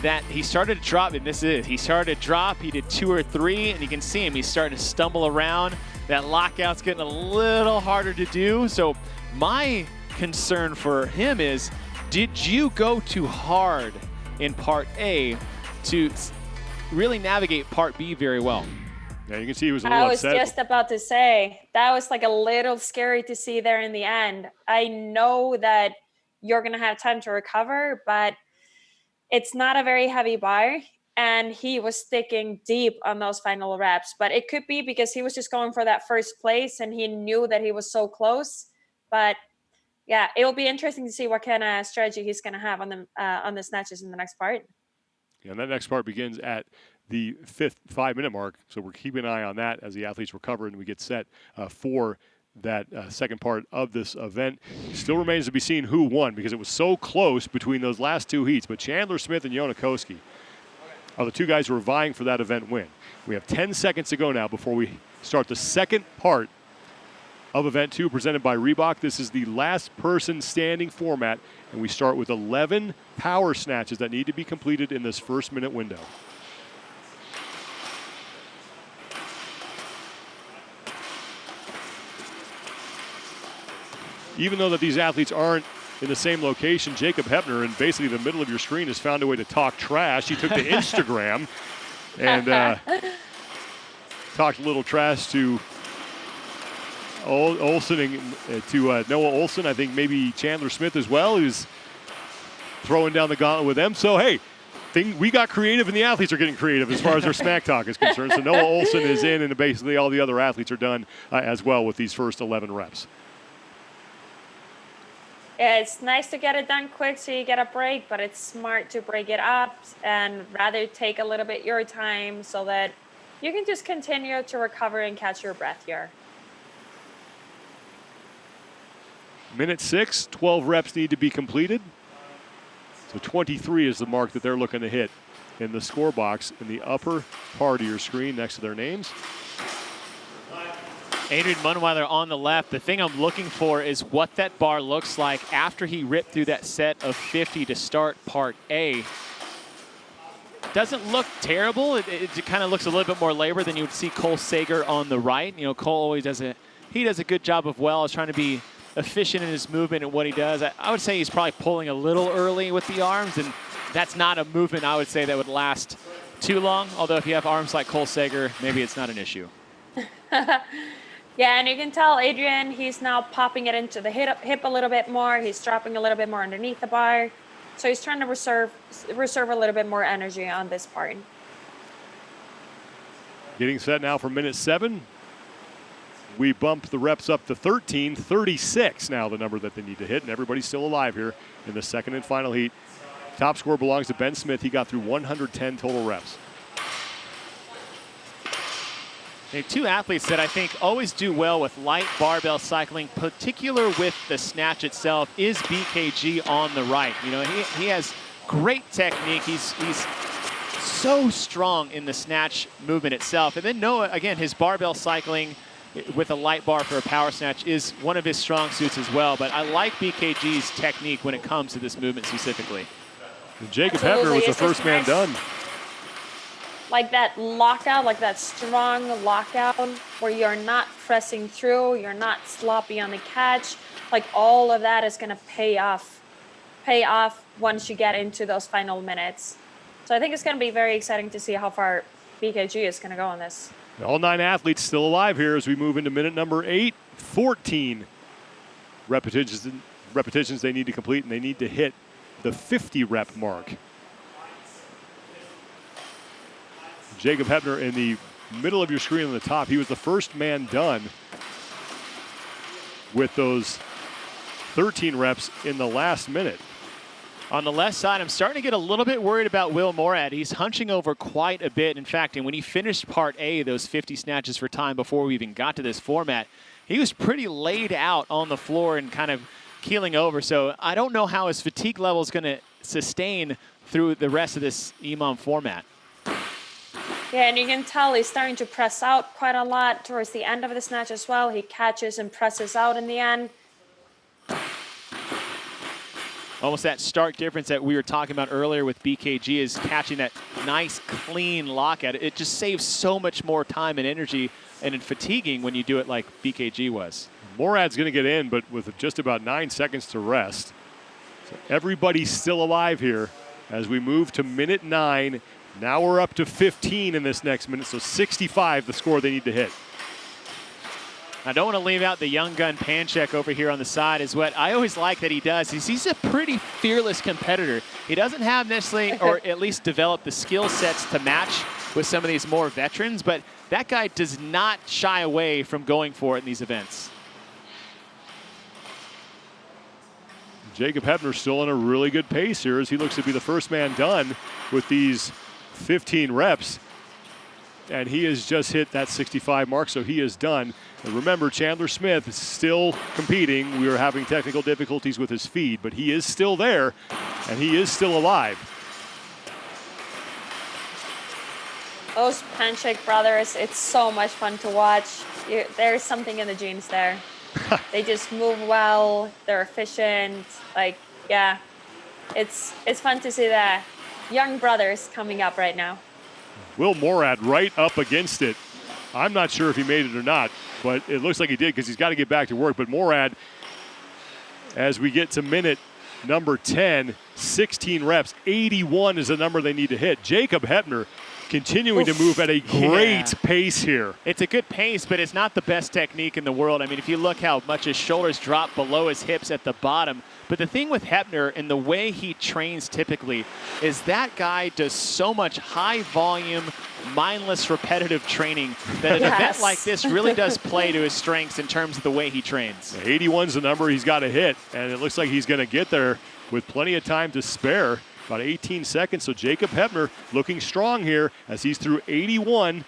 that he started to drop, and he started to drop, he did 2 or 3, and you can see him, he's starting to stumble around. That lockout's getting a little harder to do, so my concern for him is, did you go too hard in Part A to really navigate Part B very well? Yeah, you can see he was a little upset. I was just about to say, that was like a little scary to see there in the end. I know that you're going to have time to recover, but it's not a very heavy bar, and he was sticking deep on those final reps. But it could be because he was just going for that first place, and he knew that he was so close. But yeah, it'll be interesting to see what kind of strategy he's going to have on the snatches in the next part. Yeah, and that next part begins at the 5-minute mark, so we're keeping an eye on that as the athletes recover and we get set for that second part of this event. Still remains to be seen who won, because it was so close between those last 2 heats, but Chandler Smith and Jonakoski are the 2 guys who are vying for that event win. We have 10 seconds to go now before we start the second part of Event 2 presented by Reebok. This is the last person standing format, and we start with 11 power snatches that need to be completed in this first minute window. Even though that these athletes aren't in the same location, Jakub Hepner, in basically the middle of your screen, has found a way to talk trash. He took to Instagram and talked a little trash to Olson and to Noah Olson. I think maybe Chandler Smith as well, who's throwing down the gauntlet with them. So, hey, we got creative, and the athletes are getting creative as far as their smack talk is concerned. So Noah Olson is in, and basically all the other athletes are done as well with these first 11 reps. Yeah, it's nice to get it done quick so you get a break, but it's smart to break it up and rather take a little bit your time so that you can just continue to recover and catch your breath here. Minute 6, 12 reps need to be completed. So 23 is the mark that they're looking to hit in the score box in the upper part of your screen next to their names. Adrian Munweiler on the left. The thing I'm looking for is what that bar looks like after he ripped through that set of 50 to start part A. Doesn't look terrible. It kind of looks a little bit more labor than you would see Cole Sager on the right. You know, Cole always does a good job of Wells trying to be efficient in his movement and what he does. I would say he's probably pulling a little early with the arms, and that's not a movement I would say that would last too long. Although if you have arms like Cole Sager, maybe it's not an issue. Yeah, and you can tell Adrian, he's now popping it into the hip a little bit more. He's dropping a little bit more underneath the bar. So he's trying to reserve a little bit more energy on this part. Getting set now for minute 7. We bump the reps up to 13, 36 now the number that they need to hit, and everybody's still alive here in the second and final heat. Top score belongs to Ben Smith. He got through 110 total reps. Okay, two athletes that I think always do well with light barbell cycling, particular with the snatch itself, is BKG on the right. You know, he has great technique. He's so strong in the snatch movement itself. And then Noah, again, his barbell cycling with a light bar for a power snatch is one of his strong suits as well. But I like BKG's technique when it comes to this movement specifically. And Jakub Hepner was the first man done. Like that lockout, like that strong lockout where you're not pressing through, you're not sloppy on the catch. Like all of that is going to pay off once you get into those final minutes. So I think it's going to be very exciting to see how far BKG is going to go on this. All 9 athletes still alive here as we move into minute number 8. 14 repetitions they need to complete, and they need to hit the 50 rep mark. Jakub Hepner in the middle of your screen on the top. He was the first man done with those 13 reps in the last minute. On the left side, I'm starting to get a little bit worried about Will Morad. He's hunching over quite a bit. In fact, and when he finished part A, those 50 snatches for time before we even got to this format, he was pretty laid out on the floor and kind of keeling over. So I don't know how his fatigue level is going to sustain through the rest of this EMOM format. Yeah, and you can tell he's starting to press out quite a lot towards the end of the snatch as well. He catches and presses out in the end. Almost that stark difference that we were talking about earlier with BKG is catching that nice, clean lockout. It just saves so much more time and energy and in fatiguing when you do it like BKG was. Morad's going to get in, but with just about 9 seconds to rest. So everybody's still alive here as we move to minute 9. Now we're up to 15 in this next minute, so 65 the score they need to hit. I don't want to leave out the young gun Panchek over here on the side is what I always like that he does. He's a pretty fearless competitor. He doesn't have necessarily, or at least develop the skill sets to match with some of these more veterans, but that guy does not shy away from going for it in these events. Jakub Hepner still in a really good pace here as he looks to be the first man done with these 15 reps. And he has just hit that 65 mark, so he is done. And remember, Chandler Smith is still competing. We are having technical difficulties with his feed, but he is still there, and he is still alive. Those Panchek brothers, it's so much fun to watch. There's something in the genes there. They just move well. They're efficient. Like, yeah, it's fun to see the young brothers coming up right now. Will Morad right up against it. I'm not sure if he made it or not, but it looks like he did because he's got to get back to work. But Morad, as we get to minute number 10, 16 reps, 81 is the number they need to hit. Jakub Hepner continuing to move at a great pace here. It's a good pace, but it's not the best technique in the world. I mean, if you look how much his shoulders drop below his hips at the bottom. But the thing with Heppner and the way he trains typically is that guy does so much high volume, mindless, repetitive training that an event like this really does play to his strengths in terms of the way he trains. 81's the number he's got to hit, and it looks like he's going to get there with plenty of time to spare. About 18 seconds, so Jakub Hepner looking strong here as he's through 81.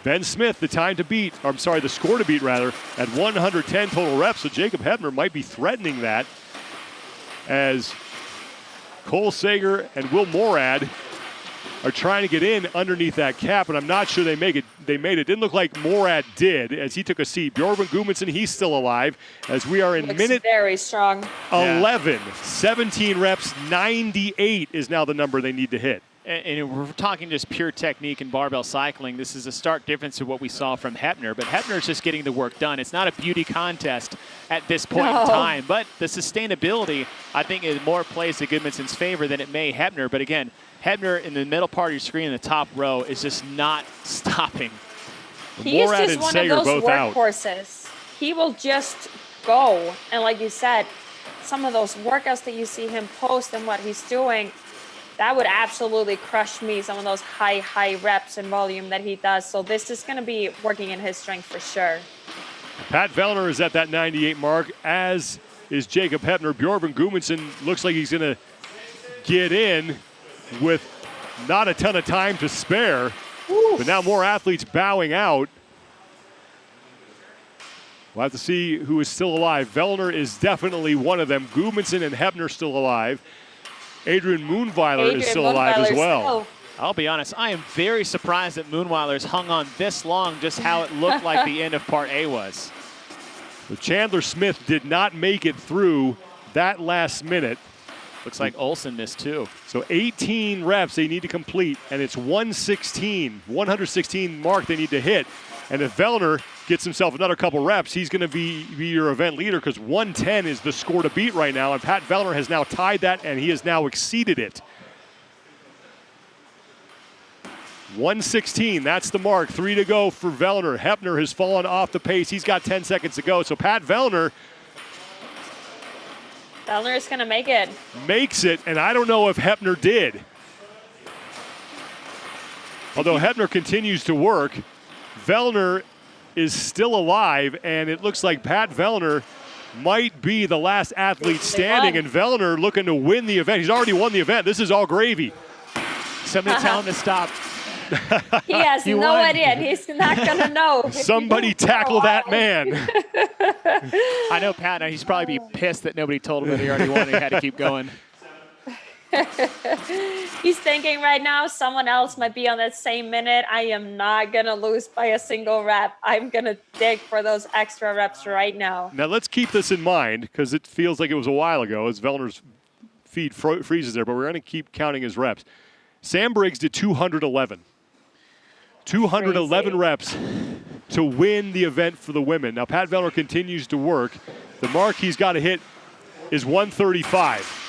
Ben Smith, the score to beat rather, at 110 total reps, so Jakub Hepner might be threatening that as Cole Sager and Will Morad are trying to get in underneath that cap, and I'm not sure they made it. Didn't look like Morad did as he took a seat. Bjorgvin Gudmundsson, he's still alive as we are in minute very strong. 11. 17 reps, 98 is now the number they need to hit. And we're talking just pure technique in barbell cycling. This is a stark difference to what we saw from Heppner, but Heppner's just getting the work done. It's not a beauty contest at this point in time, but the sustainability, I think, it more plays to Gudmundsson's favor than it may Heppner. But again, Heppner in the middle part of your screen in the top row is just not stopping. He is just one of those workhorses. He will just go. And like you said, some of those workouts that you see him post and what he's doing, that would absolutely crush me, some of those high reps and volume that he does. So this is going to be working in his strength for sure. Pat Vellner is at that 98 mark, as is Jakub Hepner. Bjorgvin Gudmundsson looks like he's going to get in with not a ton of time to spare. Oof. But now more athletes bowing out. We'll have to see who is still alive. Vellner is definitely one of them. Gudmundsson and Heppner still alive. Adrian Moonweiler is still alive as well. I'll be honest, I am very surprised that Moonweiler's hung on this long, just how it looked like the end of Part A was. But Chandler Smith did not make it through that last minute. Looks like Olsen missed too. So 18 reps they need to complete, and it's 116 mark they need to hit. And if Vellner gets himself another couple reps, he's going to be your event leader because 110 is the score to beat right now. And Pat Vellner has now tied that, and he has now exceeded it. 116, that's the mark. 3 to go for Vellner. Heppner has fallen off the pace. He's got 10 seconds to go. So Pat Vellner is going to make it. Makes it, and I don't know if Heppner did. Although Heppner continues to work, Vellner is still alive, and it looks like Pat Vellner might be the last athlete standing, and Vellner looking to win the event. He's already won the event. This is all gravy. Somebody tell him to stop. He has no idea. He's not going to know. Somebody tackle that man. I know Pat, he's probably be pissed that nobody told him that he already won and he had to keep going. He's thinking right now, someone else might be on that same minute. I am not going to lose by a single rep. I'm going to dig for those extra reps right now. Now let's keep this in mind because it feels like it was a while ago as Vellner's feed freezes there, but we're going to keep counting his reps. Sam Briggs did 211. 211 reps to win the event for the women. Now Pat Vellner continues to work. The mark he's got to hit is 135.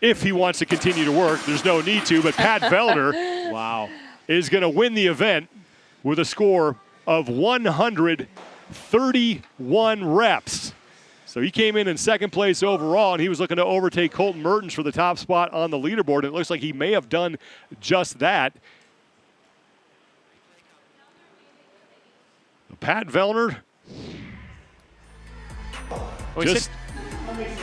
If he wants to continue to work, there's no need to, but Pat Vellner is going to win the event with a score of 131 reps. So he came in second place overall, and he was looking to overtake Colton Mertens for the top spot on the leaderboard, and it looks like he may have done just that. Pat Vellner just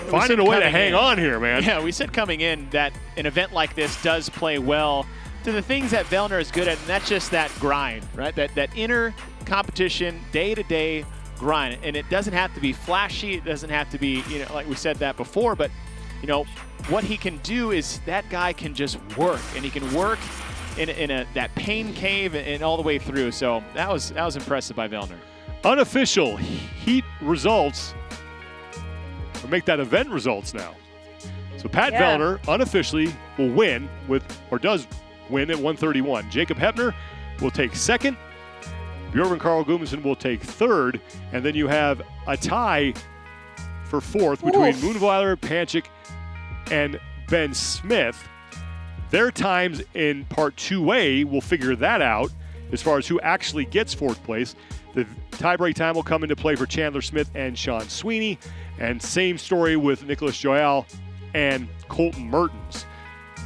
finding a way to hang on here, man. Yeah, we said coming in that an event like this does play well to the things that Vellner is good at, and that's just that grind, right? That inner competition, day-to-day grind. And it doesn't have to be flashy. It doesn't have to be, like we said that before, but, what he can do is that guy can just work, and he can work in that pain cave and all the way through. So that was impressive by Vellner. Unofficial heat results. We'll make that event results now. So Pat Vellner unofficially will win does win at 131. Jakub Hepner will take second. Bjorgvin Carl Gudmundsson will take third. And then you have a tie for fourth between Moonweiler, Panchik, and Ben Smith. Their times in part 2A will figure that out as far as who actually gets fourth place. The tiebreak time will come into play for Chandler Smith and Sean Sweeney. And same story with Nicholas Joyal and Colton Mertens.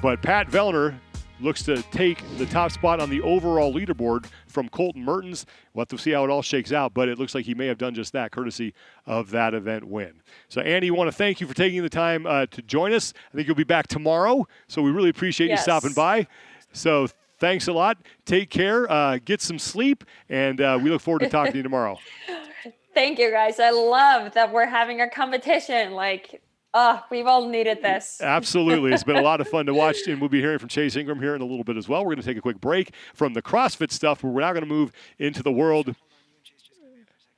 But Pat Vellner looks to take the top spot on the overall leaderboard from Colton Mertens. We'll have to see how it all shakes out, but it looks like he may have done just that, courtesy of that event win. So, Andy, I want to thank you for taking the time to join us. I think you'll be back tomorrow, so we really appreciate you stopping by. So, thanks a lot. Take care. Get some sleep, and we look forward to talking to you tomorrow. Thank you, guys. I love that we're having a competition. Like, we've all needed this. Absolutely. It's been a lot of fun to watch, and we'll be hearing from Chase Ingram here in a little bit as well. We're going to take a quick break from the CrossFit stuff, where we're now going to move into the world.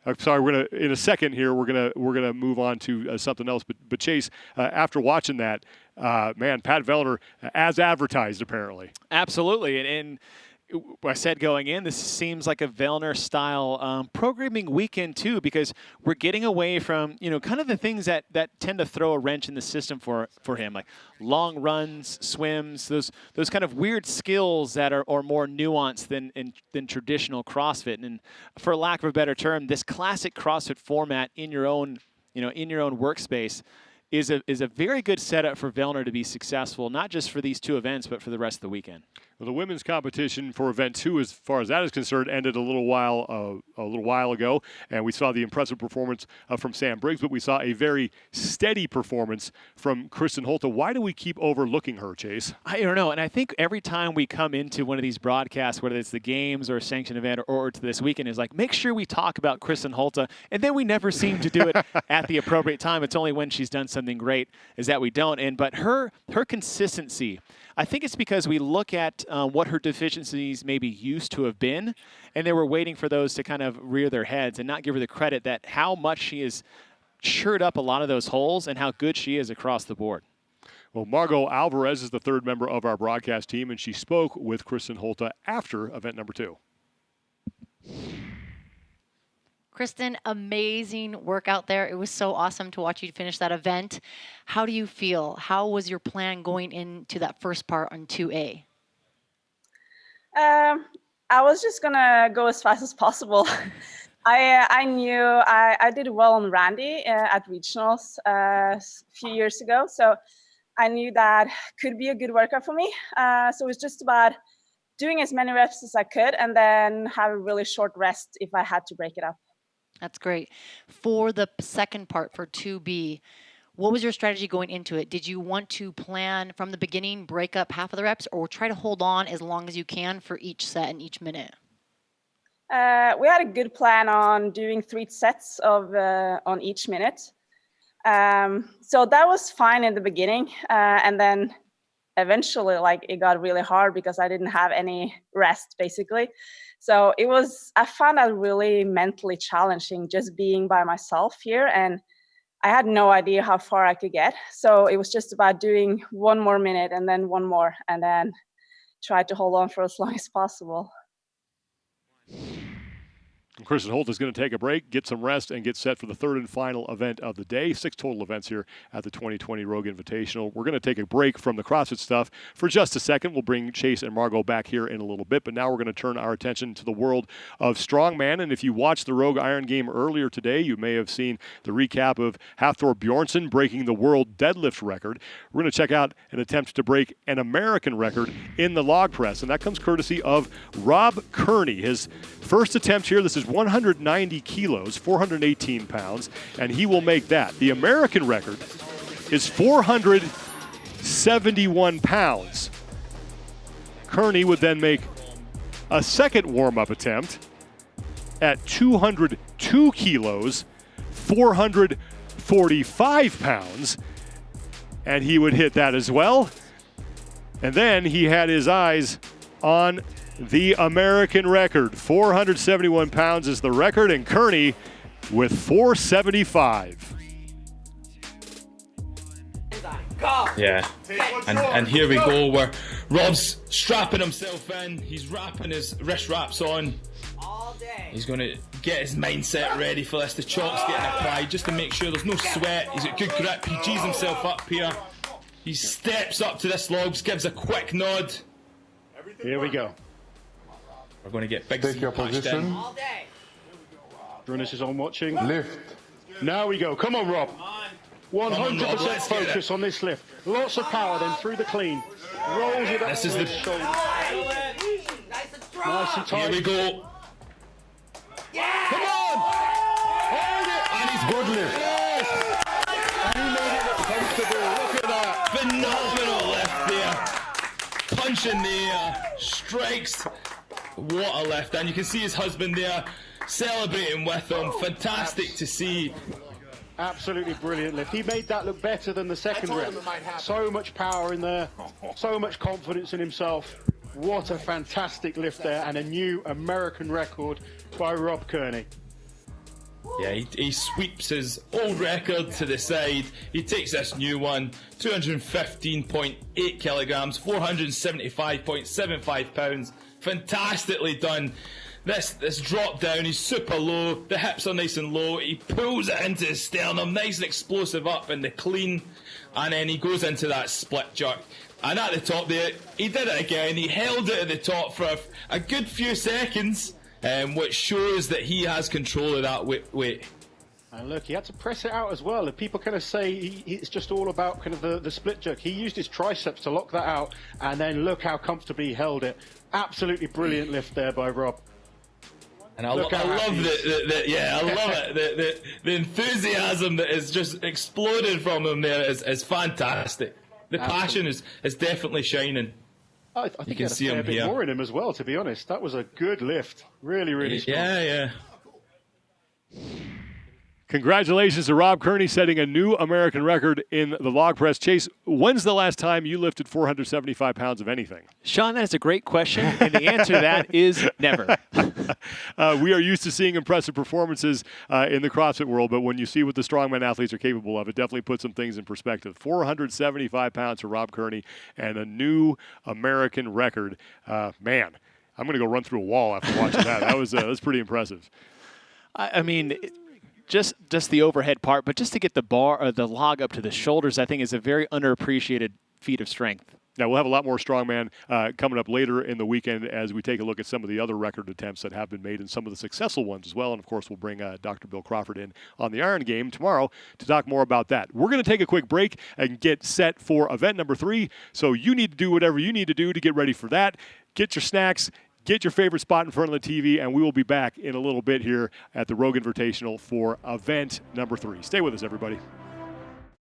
I'm sorry, in a second here, we're gonna move on to something else. But Chase, after watching that, man, Pat Vellner, as advertised, apparently. Absolutely, and I said going in, this seems like a Vellner-style programming weekend too, because we're getting away from kind of the things that tend to throw a wrench in the system for him, like long runs, swims, those kind of weird skills that are more nuanced than traditional CrossFit. And for lack of a better term, this classic CrossFit format in your own workspace is a very good setup for Vellner to be successful, not just for these two events, but for the rest of the weekend. Well, the women's competition for event 2, as far as that is concerned, ended a little while ago, and we saw the impressive performance from Sam Briggs, but we saw a very steady performance from Kristen Holta. Why do we keep overlooking her, Chase? I don't know, and I think every time we come into one of these broadcasts, whether it's the games or a sanctioned event or to this weekend, is like, make sure we talk about Kristen Holta, and then we never seem to do it at the appropriate time. It's only when she's done something great is that we don't. But her consistency, I think it's because we look at what her deficiencies maybe used to have been, and they were waiting for those to kind of rear their heads and not give her the credit that how much she has shored up a lot of those holes and how good she is across the board. Well, Margot Alvarez is the third member of our broadcast team, and she spoke with Kristen Holta after event number 2. Kristen, amazing work out there. It was so awesome to watch you finish that event. How do you feel? How was your plan going into that first part on 2A? I was just gonna go as fast as possible. I knew I did well on Randy at regionals a few years ago, so I knew that could be a good workout for me. So it was just about doing as many reps as I could and then have a really short rest if I had to break it up. That's great. For the second part, for 2B, what was your strategy going into it? Did you want to plan from the beginning, break up half of the reps, or try to hold on as long as you can for each set and each minute? We had a good plan on doing 3 sets of on each minute. So that was fine in the beginning. And then eventually, it got really hard because I didn't have any rest, basically. So I found that really mentally challenging, just being by myself here. And I had no idea how far I could get. So it was just about doing 1 more minute and then 1 more, and then try to hold on for as long as possible. Kristen Holta is going to take a break, get some rest, and get set for the third and final event of the day. 6 total events here at the 2020 Rogue Invitational. We're going to take a break from the CrossFit stuff for just a second. We'll bring Chase and Margot back here in a little bit, but now we're going to turn our attention to the world of strongman. And if you watched the Rogue Iron game earlier today, you may have seen the recap of Hafthor Bjornsson breaking the world deadlift record. We're going to check out an attempt to break an American record in the log press, and that comes courtesy of Rob Kearney. His first attempt here, this is 190 kilos, 418 pounds, and he will make that. The American record is 471 pounds. Kearney would then make a second warm-up attempt at 202 kilos, 445 pounds, and he would hit that as well. And then he had his eyes on the American record. 471 pounds is the record, and Kearney with 475. Yeah, and here we go, where Rob's strapping himself in. He's wrapping his wrist wraps on. He's going to get his mindset ready for this. The chalk's getting applied just to make sure there's no sweat. He's got good grip. He G's himself up here. He steps up to this log, gives a quick nod. Here we go. We're going to get Big Take your position. All day. Jonas is on watching. Lift. Now we go. Come on, Rob. 100% focus on this lift. Lots of power, then through the clean. Rolls it up This is to the his shoulder. Nice and tight. Here we go. Come on! Hold it! And he's good lift. Yes! And he made it look comfortable. Look at that. Phenomenal lift there. Punch in the air. Strikes. What a lift. And you can see his husband there celebrating with him. Fantastic to see. Absolutely brilliant lift. He made that look better than the second rep. So much power in there. So much confidence in himself. What a fantastic lift there, and a new American record by Rob Kearney. Yeah, he sweeps his old record to the side. He takes this new one, 215.8 kilograms, 475.75 pounds. Fantastically done. This drop down, he's super low. The hips are nice and low. He pulls it into his sternum, nice and explosive up in the clean, and then he goes into that split jerk. And at the top there, he did it again. He held it at the top for a good few seconds, which shows that he has control of that weight. And look, he had to press it out as well. If people kind of say it's just all about kind of the split jerk, he used his triceps to lock that out, and then look how comfortably he held it. Absolutely brilliant lift there by Rob. And I love it. The enthusiasm that is just exploded from him there is fantastic. The passion is definitely shining. I think he had a fair bit more in him as well, to be honest. That was a good lift. Really, really strong. Yeah. Congratulations to Rob Kearney setting a new American record in the log press. Chase, when's the last time you lifted 475 pounds of anything? Sean, that is a great question, and the answer to that is never. We are used to seeing impressive performances in the CrossFit world, but when you see what the strongman athletes are capable of, it definitely puts some things in perspective. 475 pounds for Rob Kearney and a new American record. Man, I'm going to go run through a wall after watching that. That's pretty impressive. I mean, just the overhead part, but just to get the bar or the log up to the shoulders, I think is a very underappreciated feat of strength. Now, we'll have a lot more strongman coming up later in the weekend as we take a look at some of the other record attempts that have been made and some of the successful ones as well. And, of course, we'll bring Dr. Bill Crawford in on the Iron Game tomorrow to talk more about that. We're going to take a quick break and get set for event number 3. So you need to do whatever you need to do to get ready for that. Get your snacks. Get your favorite spot in front of the TV, and we will be back in a little bit here at the Rogue Invitational for event number 3. Stay with us, everybody.